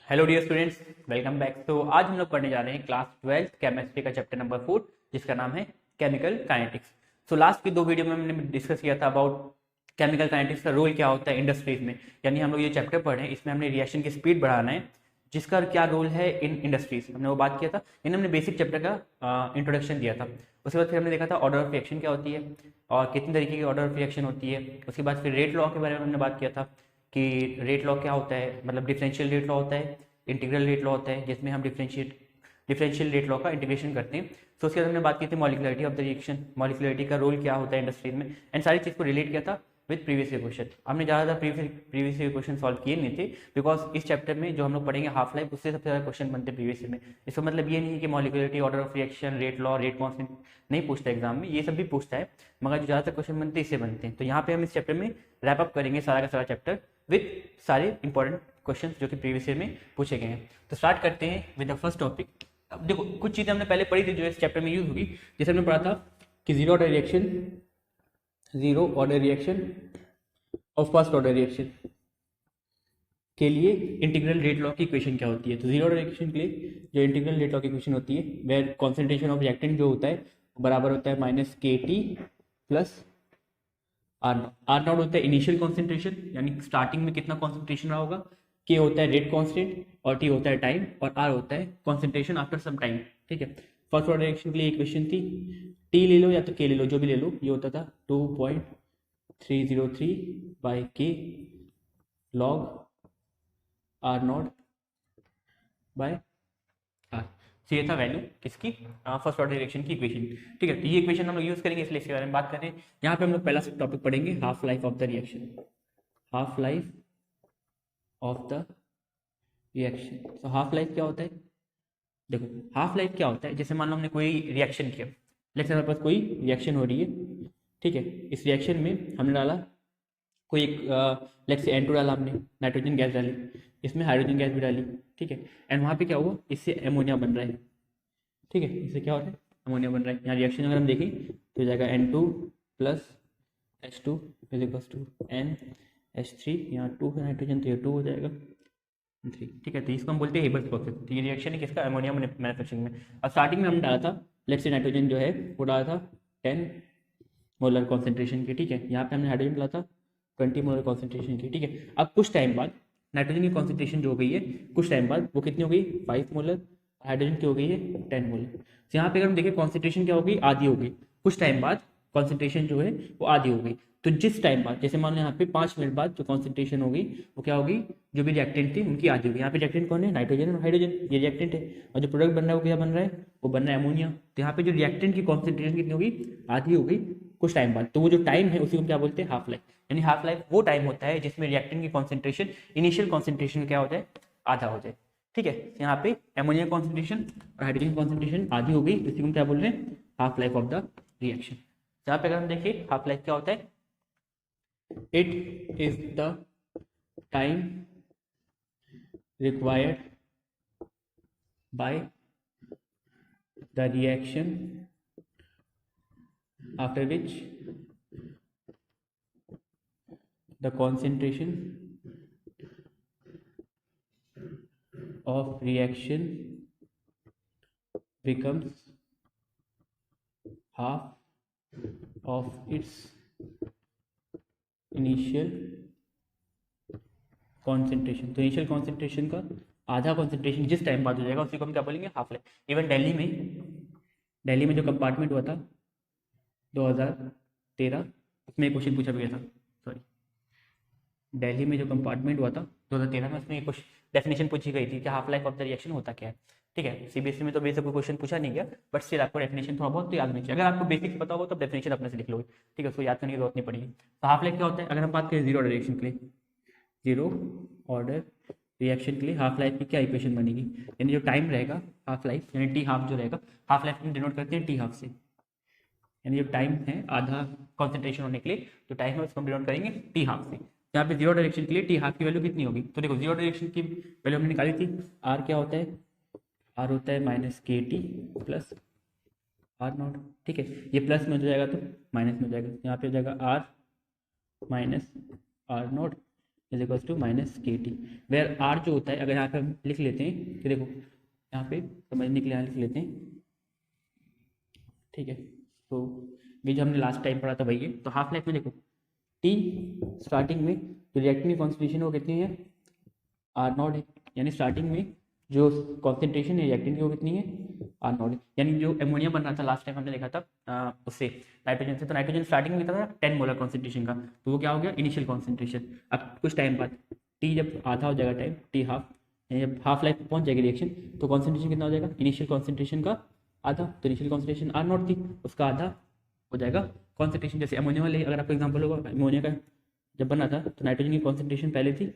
Hello dear students, welcome back. तो आज हम लोग पढ़ने जा रहे हैं क्लास 12th केमिस्ट्री का चैप्टर नंबर 4, जिसका नाम है केमिकल काइनेटिक्स। सो लास्ट की दो वीडियो में हमने डिस्कस किया था अबाउट केमिकल काइनेटिक्स का रोल क्या होता है इंडस्ट्रीज में। यानी हम लोग ये चैप्टर पढ़ रहे हैं, इसमें हमने रिएक्शन की स्पीड बढ़ाना है, जिसका क्या रोल है इन इंडस्ट्रीज, हमने वो बात किया था। इन हमने बेसिक चैप्टर का इंट्रोडक्शन दिया था। उसके बाद फिर हमने देखा था ऑर्डर ऑफ रिएक्शन क्या होती है और कितने तरीके की ऑर्डर ऑफ रिएक्शन होती है। उसके बाद फिर रेट लॉ के बारे में हमने बात किया था कि रेट लॉ क्या होता है, मतलब डिफरेंशियल रेट लॉ होता है, इंटीग्रल रेट लॉ होता है, जिसमें हम डिफरेंशियल रेट लॉ का इंटीग्रेशन करते हैं। तो उसके बाद हमने बात की थी molecularity of the reaction, molecularity का रोल क्या होता है इंडस्ट्रीज में, एंड सारी चीज़ को रिलेट किया था विद प्रीवियस ईयर क्वेश्चन। हमने ज़्यादा प्रीवियस ईयर क्वेश्चन सॉल्व किए नहीं थे, बिकॉज इस चैप्टर में जो हम लोग पढ़ेंगे हाफ लाइफ, उससे सबसे ज़्यादा क्वेश्चन बनते हैं प्रीवियस ईयर में। इसका मतलब ये नहीं है कि molecularity, order of reaction, rate law, rate constant नहीं पूछता एग्जाम में, ये सब भी पूछता है, मगर जो ज़्यादातर क्वेश्चन बनते हैं इससे बनते हैं। तो यहाँ पे हम इस चैप्टर में रैप अप करेंगे सारा का सारा चैप्टर विद सारे इंपॉर्टेंट क्वेश्चंस जो कि प्रीवियस ईयर में पूछे गए हैं। तो स्टार्ट करते हैं विद द फर्स्ट टॉपिक। अब देखो, कुछ चीज़ें हमने पहले पढ़ी थी जो इस चैप्टर में यूज होगी। जैसे हमने पढ़ा था कि जीरो ऑर्डर रिएक्शन और फर्स्ट ऑर्डर रिएक्शन के लिए इंटीग्रल रेट लॉ की इक्वेशन क्या होती है। तो जीरो ऑर्डर रिएक्शन के लिए जो इंटीग्रल रेट लॉ की इक्वेशन होती है, वेयर कॉन्सेंट्रेशन ऑफ रिएक्टेंट जो होता है बराबर होता है माइनस के T plus R naught. R naught होता है इनिशियल कॉन्सेंट्रेशन, यानी स्टार्टिंग में कितना कॉन्सेंट्रेशन रहा होगा, के होता है रेट कांस्टेंट और टी होता है टाइम, और आर होता है कॉन्सेंट्रेशन आफ्टर सम टाइम। ठीक है, फर्स्ट ऑर्डर रिएक्शन के लिए इक्वेशन थी, टी ले लो या तो के ले लो, जो भी ले लो, ये होता था 2.303 बाई के log R naught by R. तो ये था वैल्यू किसकी, फर्स्ट ऑर्डर रिएक्शन की इक्वेशन। ठीक है, तो ये इक्वेशन हम लोग यूज करेंगे, इसलिए इसके बारे में बात करें। यहाँ पे हम लोग पहला टॉपिक पढ़ेंगे half life of the reaction, half life of the reaction. तो हाफ लाइफ क्या होता है, देखो हाफ लाइफ क्या होता है, जैसे मान लो हमने कोई रिएक्शन किया, लेट्स से हमारे पास कोई रिएक्शन हो रही है। ठीक है, इस रिएक्शन में हमने डाला कोई एक, लेट्स से N2 डाला, हमने नाइट्रोजन गैस डाली, इसमें हाइड्रोजन गैस भी डाली। ठीक है, एंड वहाँ पे क्या हुआ, इससे अमोनिया बन रहा है। ठीक है, इससे क्या हो रहा है, अमोनिया बन रहा है। यहाँ रिएक्शन अगर हम देखें तो हो जाएगा N2 plus H2 is equals to NH3, यहाँ 2 है नाइट्रोजन तो ये 2 हो जाएगा 3। ठीक है, तो इसको हम बोलते हैं हेबर्स प्रोसेस। तो ये रिएक्शन है किसका, अमोनिया मैन्युफैक्चरिंग में। अब स्टार्टिंग में हमने डाला था, लेट्स से नाइट्रोजन जो है वो डाला था 10 मोलर कॉन्सेंट्रेशन की। ठीक है, यहाँ पे हमने हाइड्रोजन डाला था 20 मोलर कॉन्सेंट्रेशन की। ठीक है, अब कुछ टाइम बाद नाइट्रोजन की कॉन्सेंट्रेशन जो हो गई है, कुछ टाइम बाद वो कितनी हो गई, 5 मोलर, हाइड्रोजन की हो गई है 10 मोलर। तो यहाँ पे अगर हम देखें कॉन्सेंट्रेशन क्या हो गई, आधी हो गई। कुछ टाइम बाद कॉन्सेंट्रेशन जो है वो आधी हो गई। तो जिस टाइम बाद, जैसे मान लो यहाँ पे 5 मिनट बाद जो कॉन्सेंट्रेशन होगी वो क्या होगी, जो भी रिएक्टेंट थी उनकी आधी होगी। यहाँ पे रिएक्टेंट कौन है, नाइट्रोजन और हाइड्रोजन, ये रिएक्टेंट है, और जो प्रोडक्ट बन रहा है वो क्या बन रहा है, वो बन रहा है अमोनिया। तो यहाँ पे जो रिएक्टेंट की कॉन्सेंट्रेशन कितनी होगी, आधी हो गई कुछ टाइम बाद। तो वो जो टाइम है उसी को क्या बोलते हैं, हाफ लाइफ। यानी हाफ लाइफ वो टाइम होता है जिसमें रिएक्टेंट की कॉन्सेंट्रेशन इनिशियल कॉन्सेंट्रेशन क्या हो जाए, आधा हो जाए। ठीक है, यहाँ पे अमोनिया कॉन्सेंट्रेशन और हाइड्रोजन कॉन्सेंट्रेशन आधी हो गई, इसी को क्या बोल रहे हैं, half life of the reaction. यहाँ पे अगर हम देखिए हाफ लाइफ क्या होता है, it is the time required by the reaction after which the concentration of reaction becomes half of its initial concentration। तो इनिशियल कॉन्सेंट्रेशन का आधा कॉन्सेंट्रेशन जिस टाइम बाद हो जाएगा उसी को हम क्या बोलेंगे, हाफ लाइफ। इवन दिल्ली में जो कंपार्टमेंट हुआ था 2013, उसमें एक क्वेश्चन पूछा गया था, सॉरी, दिल्ली में जो कंपार्टमेंट हुआ था 2013 में, उसमें एक डेफिनेशन पूछी गई थी कि half life of the reaction होता क्या है। ठीक है, सीबीएसई में तो बेसिक कोई क्वेश्चन पूछा नहीं गया, बट स्टिल आपको डेफिनेशन थोड़ा बहुत तो याद नहीं चाहिए। अगर आपको बेसिक्स पता होगा तो डेफिनेशन अपने से लिख लोगे। ठीक है, उसको याद करने की जरूरत नहीं पड़ेगी। तो हाफ लाइफ क्या होता है, अगर हम बात करें जीरो ऑर्डर रिएक्शन के लिए, जीरो ऑर्डर रिएक्शन के लिए हाफ लाइफ की क्या इक्वेशन बनेगी, यानी जो टाइम रहेगा हाफ लाइफ, यानी टी हाफ जो रहेगा, हाफ लाइफ में डिनोट करते हैं टी हाफ से, यानी जो टाइम है आधा कॉन्सेंट्रेशन होने के लिए जो टाइम है उसको हम डिनोट करेंगे टी हाफ से। यहाँ पे जीरो डायरेक्शन के लिए टी हाफ की वैल्यू कितनी होगी, तो देखो जीरो डायरेक्शन की वैल्यू हमने निकाली थी, आर क्या होता है, आर होता है माइनस के टी प्लस आर नॉट। ठीक है, ये प्लस में हो जाएगा तो माइनस में हो जाएगा, यहाँ पे हो जाएगा R minus R naught is equals to minus के टी, वेयर आर जो होता है अगर यहाँ पे हम लिख लेते हैं कि देखो यहाँ पे समझने के लिए यहाँ लिख लेते हैं, ठीक है। तो ये जो हमने लास्ट टाइम पढ़ा था वही है। तो हाफ लाइफ में देखो टी स्टार्टिंग में जो रिएक्टिंग की कॉन्सेंट्रेशन वो कितनी है, आर नॉट है, यानी स्टार्टिंग में जो कॉन्सेंट्रेशन है रिएक्टिंग की वो कितनी है, आर नॉट है। यानी जो एमोनिया बन रहा था लास्ट टाइम हमने देखा था उससे नाइट्रोजन से, तो नाइट्रोजन स्टार्टिंग में था 10 मोलर कॉन्सेंट्रेशन का, तो वो क्या हो गया इनिशियल कॉन्सेंट्रेशन। अब कुछ टाइम बाद टी जब आधा हो जाएगा टाइम, टी हाफ, यानी जब हाफ लाइफ पहुंच जाएगी रिएक्शन, तो कॉन्सेंट्रेशन कितना हो जाएगा इनिशियल कॉन्सेंट्रेशन का आधा, तो इनिशियल कॉन्सेंट्रेशन आर नॉट थी, उसका आधा हो जाएगा कॉन्सेंट्रेशन। जैसे अमोनिया वाले अगर आपको एग्जाम्पल होगा, अमोनिया का जब बना था तो नाइट्रोजन की कॉन्सेंट्रेशन पहले थी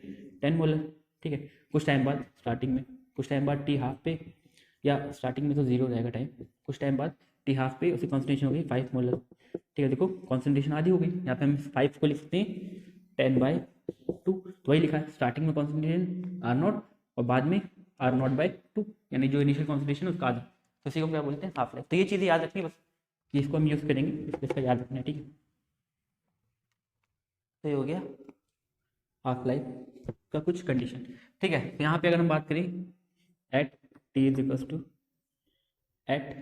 10 मोलर, ठीक है। कुछ टाइम बाद स्टार्टिंग में, कुछ टाइम बाद टी हाफ पे, या स्टार्टिंग में तो जीरो रहेगा टाइम, कुछ टाइम बाद टी हाफ पे उसकी कॉन्सेंट्रेशन हो गई 5 मोलर, ठीक है। देखो कॉन्सेंट्रेशन आधी हो गई, यहाँ पे हम 5 को लिख सकते हैं 10/2, तो वही लिखा है स्टार्टिंग में कॉन्सेंट्रेशन आर नॉट और बाद में आर नॉट बाई 2, यानी जो इनिशियल कॉन्सेंट्रेशन है उसका आधा, तो इसी को क्या बोलते हैं हाफ लाइफ। तो ये चीज़ें याद रखनी बस, इसको हम यूज़ करेंगे, इसका याद रखना है, ठीक है। तो ये हो गया हाफ लाइफ का कुछ कंडीशन, ठीक है। तो यहाँ पे अगर हम बात करें at t is equals to, at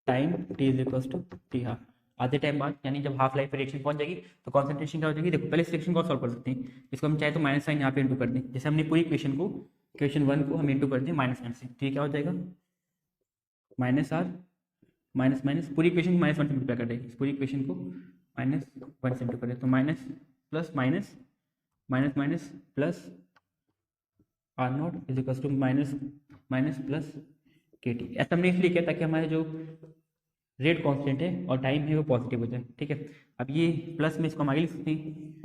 time t is equals to t half, आधे टाइम बाद, यानी जब हाफ लाइफ पे रिएक्शन पहुंच जाएगी तो कॉन्सेंट्रेशन क्या हो जाएगी। देखो पहले इस रिएक्शन को सॉल्व कर सकते हैं, इसको हम चाहे तो माइनस साइन यहाँ पे इंटू कर दें, जैसे हमने पूरी इक्वेशन को, इक्वेशन 1 को हम इंटू कर दें माइनस साइन से, तो ये क्या हो जाएगा माइनस आर माइनस माइनस, पूरी इक्वेशन को माइनस 1 से मल्टीप्लाई कर देंगे, इस पूरी इक्वेशन को माइनस 1 से इंटू कर दें, तो minus plus minus minus minus plus R naught is equal to minus minus plus k t. ऐसा हमने इसलिए किया ताकि हमारे जो रेट कांस्टेंट है और टाइम है वो पॉजिटिव हो जाए, ठीक है। अब ये प्लस में इसको हम आगे लिख सकते हैं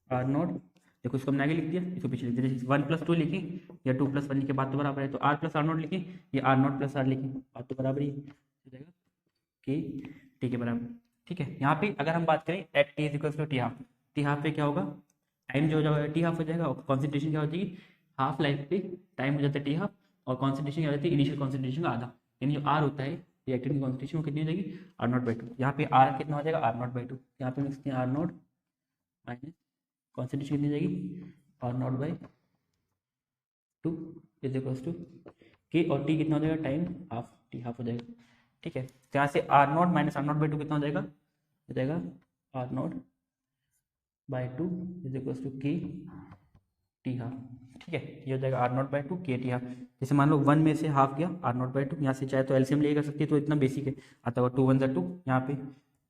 आर नॉट, देखो इसको हमने आगे लिख दिया, इसको पीछे लिख दिया, जैसे 1+2 लिखें या 2+1 लिखे बात तो बराबर है, तो आर प्लस आर नॉट लिखें या आर नॉट प्लस आर लिखें बात तो बराबर ही हो जाएगा कि टी के बराबर, ठीक है। यहाँ पे अगर हम बात करें at t is equal to t half, t half पे क्या होगा टाइम जो हो जाएगा टी हाफ हो जाएगा और कॉन्सेंट्रेशन क्या हो जाएगी हाफ लाइफ पे टाइम हो जाता है टी हाफ और कॉन्सेंट्रेशन क्या हो जाती है इनिशियल कॉन्सेंट्रेशन का आधा, यानी जो आर होता है रिएक्टेंट की कॉन्सेंट्रेशन वो कितनी हो जाएगी आर नॉट बाई 2। यहाँ पे आर कितना हो जाएगा आर नॉट बाई 2, यहाँ पे लिखते हैं आर नॉट माइनस कॉन्सेंट्रेशन कितनी हो जाएगी R naught by 2 is equals to k, और टी कितना हो जाएगा टाइम हाफ, टी हाफ हो जाएगा, ठीक है। तो यहाँ से R naught minus R naught by 2 कितना हो जाएगा R naught by 2 is equals to k t half, ठीक है। ये हो जाएगा आर नॉट बाई 2 के टी हाफ। जैसे मान लो 1 में से हाफ गया आर नॉट बाई 2, यहाँ से चाहे तो एलसीएम ले कर सकती है, तो इतना बेसिक है आता होगा 2 1 2, यहाँ पे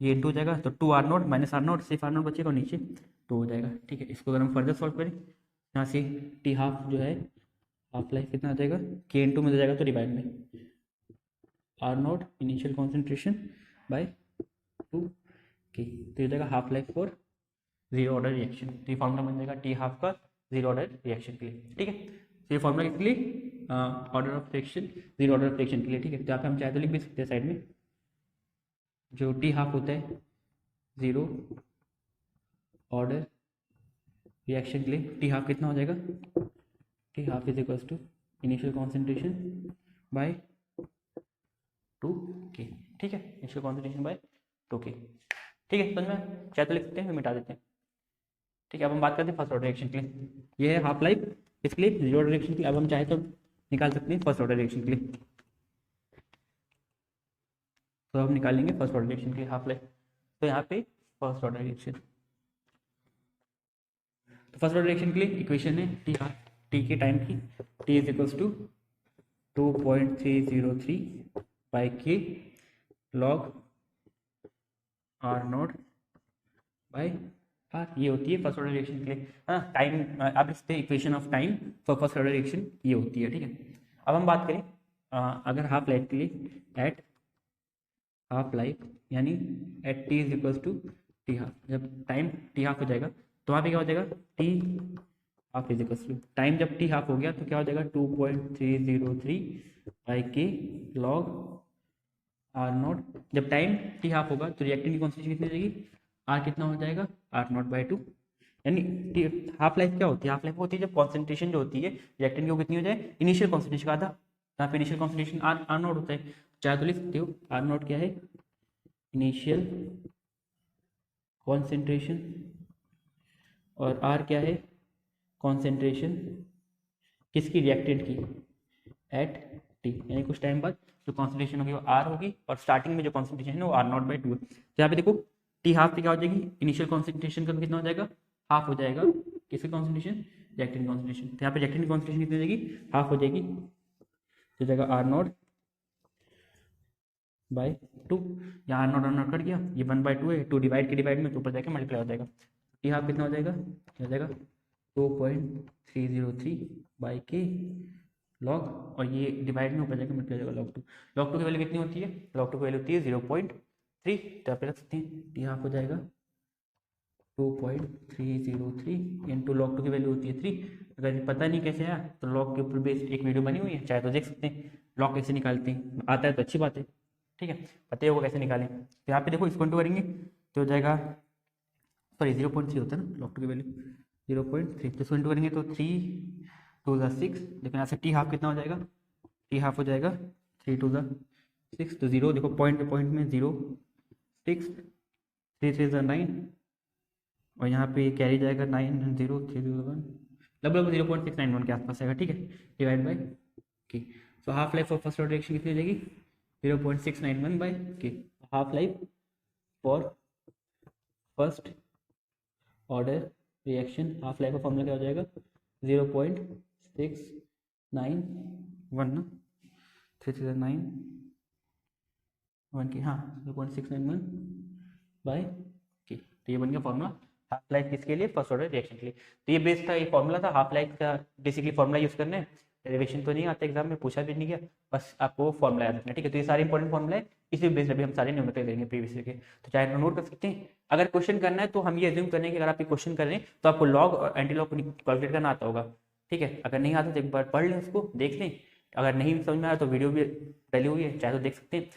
ये इंटू हो जाएगा तो 2 R naught minus R naught, सिर्फ आर नॉट बचेगा और नीचे 2 हो जाएगा, ठीक है। इसको अगर हम फर्दर सॉल्व करें यहाँ से टी हाफ जो है हाफ लाइफ कितना आ जाएगा के इंटू में हो जाएगा तो डिवाइड में R naught initial concentration by 2 k, तो ये जाएगा half life for zero order reaction. तो ये फॉर्मूला बन जाएगा टी हाफ का जीरो ऑर्डर रिएक्शन के लिए, ठीक है। तो ये फॉर्मूला किसके लिए order of reaction, zero order of reaction के लिए, ठीक है। तो यहाँ पे हम चाहे तो लिख भी सकते हैं साइड में जो टी हाफ होता है जीरो ऑर्डर रिएक्शन के लिए टी हाफ कितना हो जाएगा t half is equals to initial concentration by 2 k, ठीक है। इनिशियल कॉन्सेंट्रेशन बाय 2 के, ठीक है। समझ में चाहे तो लिख सकते हैं मिटा देते हैं, ठीक है। अब हम बात करते हैं फर्स्ट ऑर्डर रिएक्शन के लिए, ये है हाफ लाइफ इसके लिए जीरो ऑर्डर रिएक्शन के लिए। अब हम चाहे तो निकाल सकते हैं फर्स्ट ऑर्डर रिएक्शन के लिए, तो हम निकालेंगे फर्स्ट ऑर्डर रिएक्शन के लिए हाफ लाइफ। तो यहाँ पे फर्स्ट ऑर्डर रिएक्शन, तो फर्स्ट ऑर्डर रिएक्शन के लिए इक्वेशन है टी हाफ टी के टाइम की, T is equals to 2.303 by के log R naught by R, ये होती है फर्स्ट ऑर्डर रिएक्शन के लिए, हाँ। टाइम आप लिखते हैं equation of time for first order reaction ये होती है, ठीक है। अब हम बात करें अगर हाफ लाइफ के लिए एट हाफ लाइफ यानी at t is equals to t half, जब टाइम टी हाफ हो जाएगा तो वहाँ पे क्या हो जाएगा t half is equals to time, जब टी हाफ हो गया तो क्या हो जाएगा 2.303 बाई के लॉग आर नॉट, जब टाइम टी हाफ होगा तो रिएक्टेंट की कॉन्सेंट्रेशन कितनी हो जाएगी आर कितना हो जाएगा आर नॉट बाई 2, यानी हाफ लाइफ क्या होती है हाफ लाइफ होती है जब कॉन्सेंट्रेशन जो होती है रिएक्टेंट की वो कितनी हो जाए इनिशियल कॉन्सेंट्रेशन का आधा, यहाँ पे इनिशियल कॉन्सेंट्रेशन आर नॉट होता है, चाहे तो लिख सकते हो आर नॉट क्या है इनिशियल कॉन्सेंट्रेशन और आर क्या है, कॉन्सेंट्रेशन किसकी, रिएक्टेंट की एट टी, यानी कुछ टाइम बाद जो कॉन्सेंट्रेशन होगी वो आर होगी और स्टार्टिंग में जो कॉन्सेंट्रेशन है वो आर नॉट बाई टू है। तो यहाँ पे देखो टी हाफ पे क्या हो जाएगी, इनिशियल कॉन्सेंट्रेशन का कितना हो जाएगा, हाफ हो जाएगा, किसकी कॉन्सेंट्रेशन, रिएक्टेंट कॉन्सेंट्रेशन। तो यहाँ पे रिएक्टेंट कॉन्सेंट्रेशन कितनी हो जाएगी, हाफ हो जाएगी, तो जाएगा आर नॉट बाई टू। यहाँ आर नॉट कट गया, ये 1/2 है, 2 डिवाइड के डिवाइड में तो ऊपर जाके मल्टीप्लाई हो जाएगा। टी हाफ कितना हो जाएगा, हो जाएगा 2.303 बाई के लॉग, और ये डिवाइड में ऊपर जाके मल्टीप्लाई हो जाएगा लॉग टू। लॉग टू की वैल्यू कितनी होती है, लॉग टू की वैल्यू होती है 0.3, तो यहाँ पे रख सकते हैं टी हाफ हो जाएगा 2.303 इंटू लॉग टू की वैल्यू होती है 3। अगर पता नहीं कैसे आया तो लॉग के ऊपर बेस एक वीडियो बनी हुई है, चाहे तो देख सकते हैं लॉग कैसे निकालते हैं, आता है तो अच्छी बात है, ठीक है, पता ही होगा कैसे निकालें। तो यहाँ पे देखो इसको इंटू करेंगे तो हो जाएगा, सॉरी 0.3 होता है ना लॉग टू की वैल्यू 0.3, तो इसको इंटू करेंगे तो 3 2 6, लेकिन यहाँ से टी हाफ कितना हो जाएगा, टी हाफ हो जाएगा 3 2 6, तो 0 देखो पॉइंट में 0 6 3 3 9, और यहाँ पे कैरी जाएगा 9 0 3 0 1, लगभग 0.691 के आसपास आएगा, ठीक है, डिवाइड बाई के। So half life of first order reaction कितनी हो जाएगी, 0.691 बाई के। Half life for first order reaction, half life का फॉर्मूला क्या हो जाएगा, 0.691 ना, 339 1 की, हाँ 0.691 बाई के। तो ये बन गया फॉर्मूला हाफ लाइफ किसके लिए, फर्स्ट ऑर्डर रिएक्शन के लिए। तो ये बेस था, ये फॉर्मूला था हाफ लाइफ का, बेसिकली फॉर्मूला यूज करना है, डेरिवेशन तो नहीं आता एग्जाम में, पूछा भी नहीं गया, बस आपको फॉर्मूला याद रखना है, ठीक है। तो ये सारे इंपॉर्टेंट फॉर्मूला है, इसी बेस अभी हम सारे न्यूमेरिकल करेंगे प्रीवियस ईयर के, तो चाहे नोट कर सकते हैं। अगर क्वेश्चन करना है तो हम ये एज्यूम करें कि अगर आप ये क्वेश्चन कर रहे हैं तो आपको लॉग और एंटी लॉग कैलकुलेट करना आता होगा, ठीक है। अगर नहीं आता तो एक बार पढ़ लें, उसको देख लें, अगर नहीं समझ में आया तो वीडियो भी डली हुई है, चाहे तो देख सकते हैं,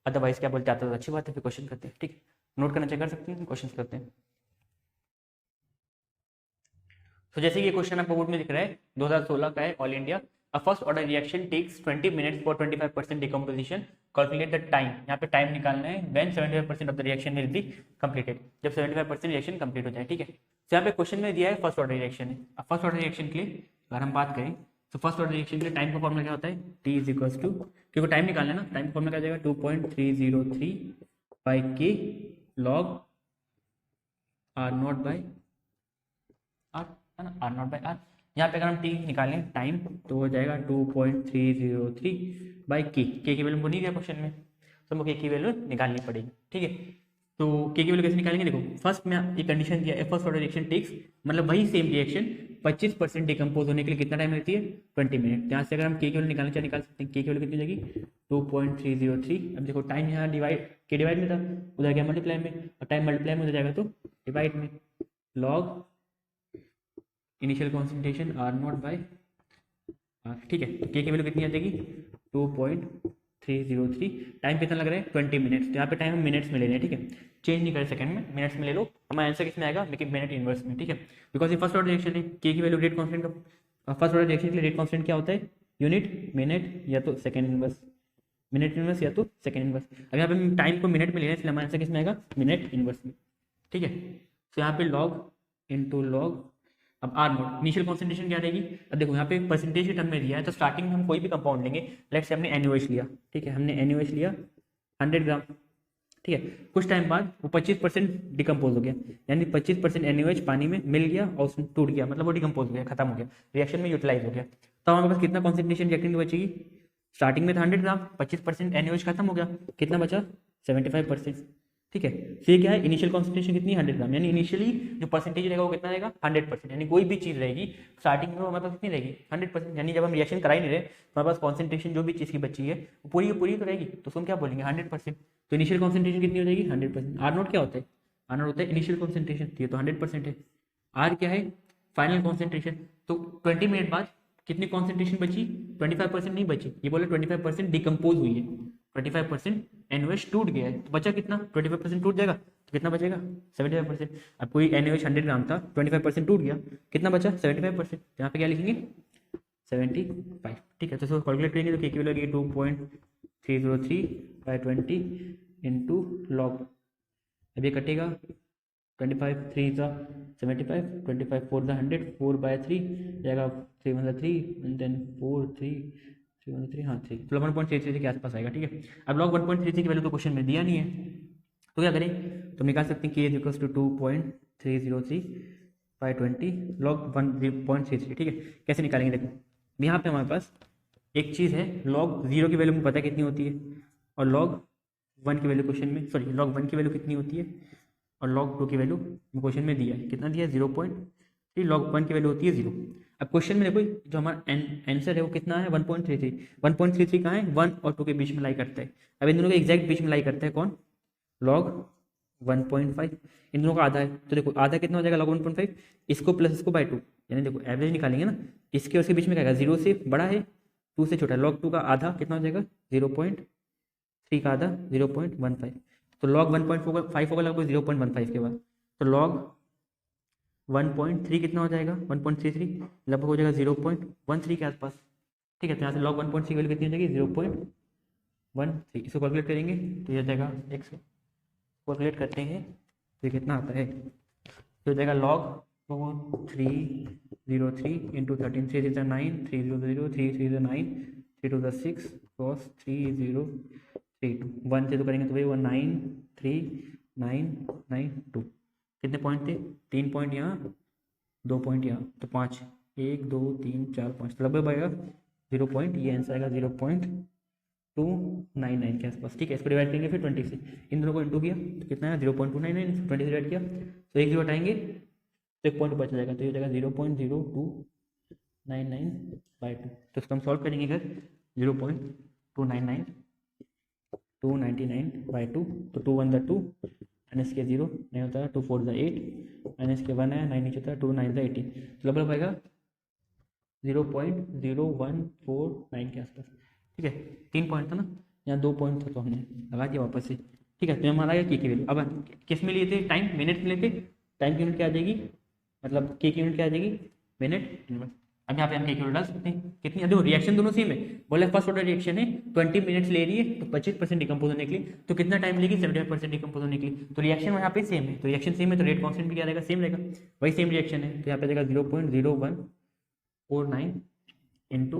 अदरवाइज क्या बोलते आता तो अच्छी बात है, फिर क्वेश्चन करते हैं, ठीक है, नोट करना चाहिए कर सकते हैं, क्वेश्चन करते हैं। तो जैसे ये क्वेश्चन आपको बोर्ड में दिख रहा है 2016 का है, all India, a first order reaction takes 20 minutes for 25% decomposition, calculate the time. यहाँ पे टाइम निकालना है when 75% of the reaction will be completed, जब 75% रिएक्शन कंप्लीट हो जाए, ठीक है। तो यहाँ पे क्वेश्चन में दिया है फर्स्ट ऑर्डर रिएक्शन है। अब फर्स्ट ऑर्डर रिएक्शन के लिए अगर हम बात करें तो फर्स्ट ऑर्डर रिएक्शन के लिए टाइम का फॉर्मूला क्या होता है, टी इज इक्वल टू, क्योंकि टाइम निकालना है ना, टाइम का फॉर्मूला क्या जाएगा 2.303 बाई के log R naught by R, है ना, आर नॉट बाई आर। यहाँ पे अगर हम टी निकालें टाइम तो हो जाएगा 2.303 बाई के की वैल्यू हमको नहीं दिया क्वेश्चन में, तो हमको के की वैल्यू निकालनी पड़ेगी, ठीक है। तो के की वैल्यू कैसे निकालेंगे, देखो फर्स्ट में ये कंडीशन दिया है, फर्स्ट ऑर्डर रिएक्शन टेक्स, मतलब वही सेम रिएक्शन 25% डिकम्पोज होने के लिए कितना टाइम लगती है, 20 मिनट। यहाँ से अगर हम के की वैल्यू निकालना चाहे निकाल सकते हैं, के की वैल्यू कितनी जाएगी 2.303। अब देखो टाइम यहाँ डिवाइड के डिवाइड में था, उधर गया मल्टीप्लाई में, और टाइम मल्टीप्लाई में हो जाएगा तो डिवाइड में, log initial concentration R naught by R, ठीक है। तो के की वैल्यू कितनी आ जाएगी 2.303, टाइम कितना लग रहा है 20 मिनट्स, तो यहाँ पे टाइम हम मिनट्स में ले रहे हैं, ठीक है, चेंज नहीं कर सेकंड में, मिनट्स में ले लो, हमारा आंसर किसमें आएगा, लेकिन मिनट इनवर्स में, ठीक है, बिकॉज ये फर्स्ट ऑर्डर रिएक्शन है। के की वैल्यू रेट कांस्टेंट का, फर्स्ट ऑर्डर रिएक्शन के लिए रेट कांस्टेंट क्या होता है, यूनिट मिनट या तो सेकंड इनवर्स, मिनट इनवर्स या तो सेकंड इनवर्स। अब यहाँ पे हम टाइम को मिनट में ले रहे हैं, इसलिए हमारा आंसर किसमें आएगा, मिनट इनवर्स में, ठीक है। तो यहाँ पे लॉग इंटू लॉग, अब आर नोट इनिशियल कॉन्सेंट्रेशन क्या रहेगी, अब देखो यहाँ पे परसेंटेज के टर्म में दिया है, तो स्टार्टिंग में हम कोई भी कंपाउंड लेंगे, लेट्स से हमने NaOH लिया, ठीक है, हमने NaOH लिया 100 ग्राम, ठीक है, कुछ टाइम बाद वो 25% डिकम्पोज हो गया, यानी 25% NaOH पानी में मिल गया और उसमें टूट गया, मतलब वो डिकम्पोज हो गया, खत्म हो गया, रिएक्शन में यूटिलाइज हो गया। तो हमारे पास कितना कॉन्सेंट्रेशन रिएक्टेंट की बचेगी, स्टार्टिंग में था 100 ग्राम, 25% NaOH खत्म हो गया, कितना बचा 75%, ठीक है। तो ये क्या है, इनिशियल कॉन्सेंट्रेशन कितनी 100 ग्राम, यानी इनिशियली जो परसेंटेज रहेगा वो कितना रहेगा 100%, यानी कोई भी चीज़ रहेगी स्टार्टिंग में हमारे पास कितनी रहेगी 100%, यानी जब हम रिएक्शन करा ही नहीं रहे तो हमारे पास कॉन्सेंट्रेशन जो भी चीज़ की बची है वो पूरी की पूरी तो रहेगी, तो उसको हम क्या बोलेंगे 100%। तो इनिशियल कॉन्सेंट्रेशन कितनी हो जाएगी 100%। आर नोट क्या होता है, आर नोट होता है इनिशियल कॉन्सेंट्रेशन, ये तो 100% है। आर क्या है, फाइनल कॉन्सेंट्रेशन। तो 20 मिनट बाद कितनी कॉन्सेंट्रेशन बची, 25% नहीं बची, ये बोले 25% डिकम्पोज हुई है, 25% NaOH टूट गया है, तो बचा कितना 25% टूट जाएगा, तो कितना बचेगा 75%। अब कोई NaOH 100 ग्राम था, 25% टूट गया, कितना बचा 75%, यहाँ पे क्या लिखेंगे 75, ठीक है। तो इसको कैलकुलेट करेंगे तो के की वैल्यू लगेगी 2.303 बाई 20 इंटू लॉग, अब ये कटेगा 25 3 ज़ा 75, 25 4 ज़ा 100, 4/3 जाएगा, 3 मतलब 3 एंड देन 4 3 3 मतलब 3, हाँ 3, तो 1.33 के आसपास आएगा। ठीक है, अब लॉग 1.33 की वैल्यू तो क्वेश्चन में दिया नहीं है, तो क्या करें, तो निकाल सकते हैं कि इज इक्वल्स टू 2.303/20 लॉग 1.33। ठीक है, कैसे निकालेंगे, देखो यहाँ पे हमारे पास एक चीज़ है, लॉग 0 की वैल्यू मुझे पता है कितनी होती है, और लॉग 1 की वैल्यू क्वेश्चन में, सॉरी लॉग 1 की वैल्यू कितनी होती है, और लॉग 2 की वैल्यू क्वेश्चन में दिया है, कितना दिया है 0.3, लॉग 1 की वैल्यू होती है 0। अब क्वेश्चन में देखो जो हमारा आंसर है वो कितना है 1.33, 1.33 कहाँ है 1 और 2 के बीच में लाई करता है। अब इन दोनों के एग्जैक्ट बीच में लाई करता है कौन, लॉग 1.5, इन दोनों का आधा है, तो देखो आधा कितना हो जाएगा लॉग 1.5, इसको प्लस इसको बाय 2, यानी देखो एवरेज निकालेंगे ना, इसके उसके बीच में क्या आएगा, 0 से बड़ा है 2 से छोटा है, लॉग 2 का आधा कितना हो जाएगा 0.3 का आधा 0.15, तो लॉग 1.5 होगा लगभग 0.15 के बाद, तो लॉग 1.3 कितना हो जाएगा 1.33 लगभग हो जाएगा 0.13 के आसपास। ठीक है, तो यहाँ से लॉग 1.3 की वैल्यू कितनी हो जाएगी 0.13, इसको कैलकुलेट करेंगे तो ये हो जाएगा x कैलकुलेट करते हैं तो ये कितना आता है, तो हो जाएगा लॉग 303 इंटू 13, 3 3 9, 300 3 3 9, 3 2 6 cos 3032, 1 से तो करेंगे तो भाई 193,992, कितने पॉइंट थे 3 पॉइंट यहाँ 2 पॉइंट यहाँ, तो 5 1 2 3 4 5 लगभग आएगा 0 पॉइंट, ये आंसर आएगा 0.299 के आसपास। ठीक है, इसको डिवाइड करेंगे फिर 20 से, इन दोनों को इंटू किया तो कितना है 0.299, 20 से डिवाइड किया तो एक 0 हटाएंगे तो एक पॉइंट बच जाएगा, तो ये हो जाएगा 0.0299/2, तो इसको हम सॉल्व करेंगे इधर 0.299/2, तो 2 1 2 माइनस के 0 नहीं होता है, 2 4 8 माइनस के 1 है 9 नीचे होता है, 2 9 18, तो लगभग आएगा 0.0149 के आसपास। ठीक है, 3 पॉइंट था ना, यहाँ 2 पॉइंट था तो हमने लगा दिया वापस से। ठीक है, तो हमारा आया की वैल्यू, अब किस में लिए थे टाइम, मिनट में लिए थे, टाइम की यूनिट क्या आ जाएगी, मतलब के की यूनिट क्या आ जाएगी मिनट इनवर्स। अब यहाँ पे हम के की यूनिट डाल सकते हैं, कितनी, देखो रिएक्शन दोनों सेम है, बोले फर्स्ट ऑर्डर रिएक्शन है 20 मिनट्स ले रही है तो 25% डिकम्पोज होने के लिए, तो कितना टाइम लेगी 75% डिकम्पोज होने के लिए, तो रिएक्शन यहाँ पे सेम है, तो रिएक्शन सेम है तो रेट कॉन्स्टेंट भी क्या रहेगा सेम रहेगा, वही सेम रिएक्शन है, तो यहाँ पे जाएगा 0.0149 इंटू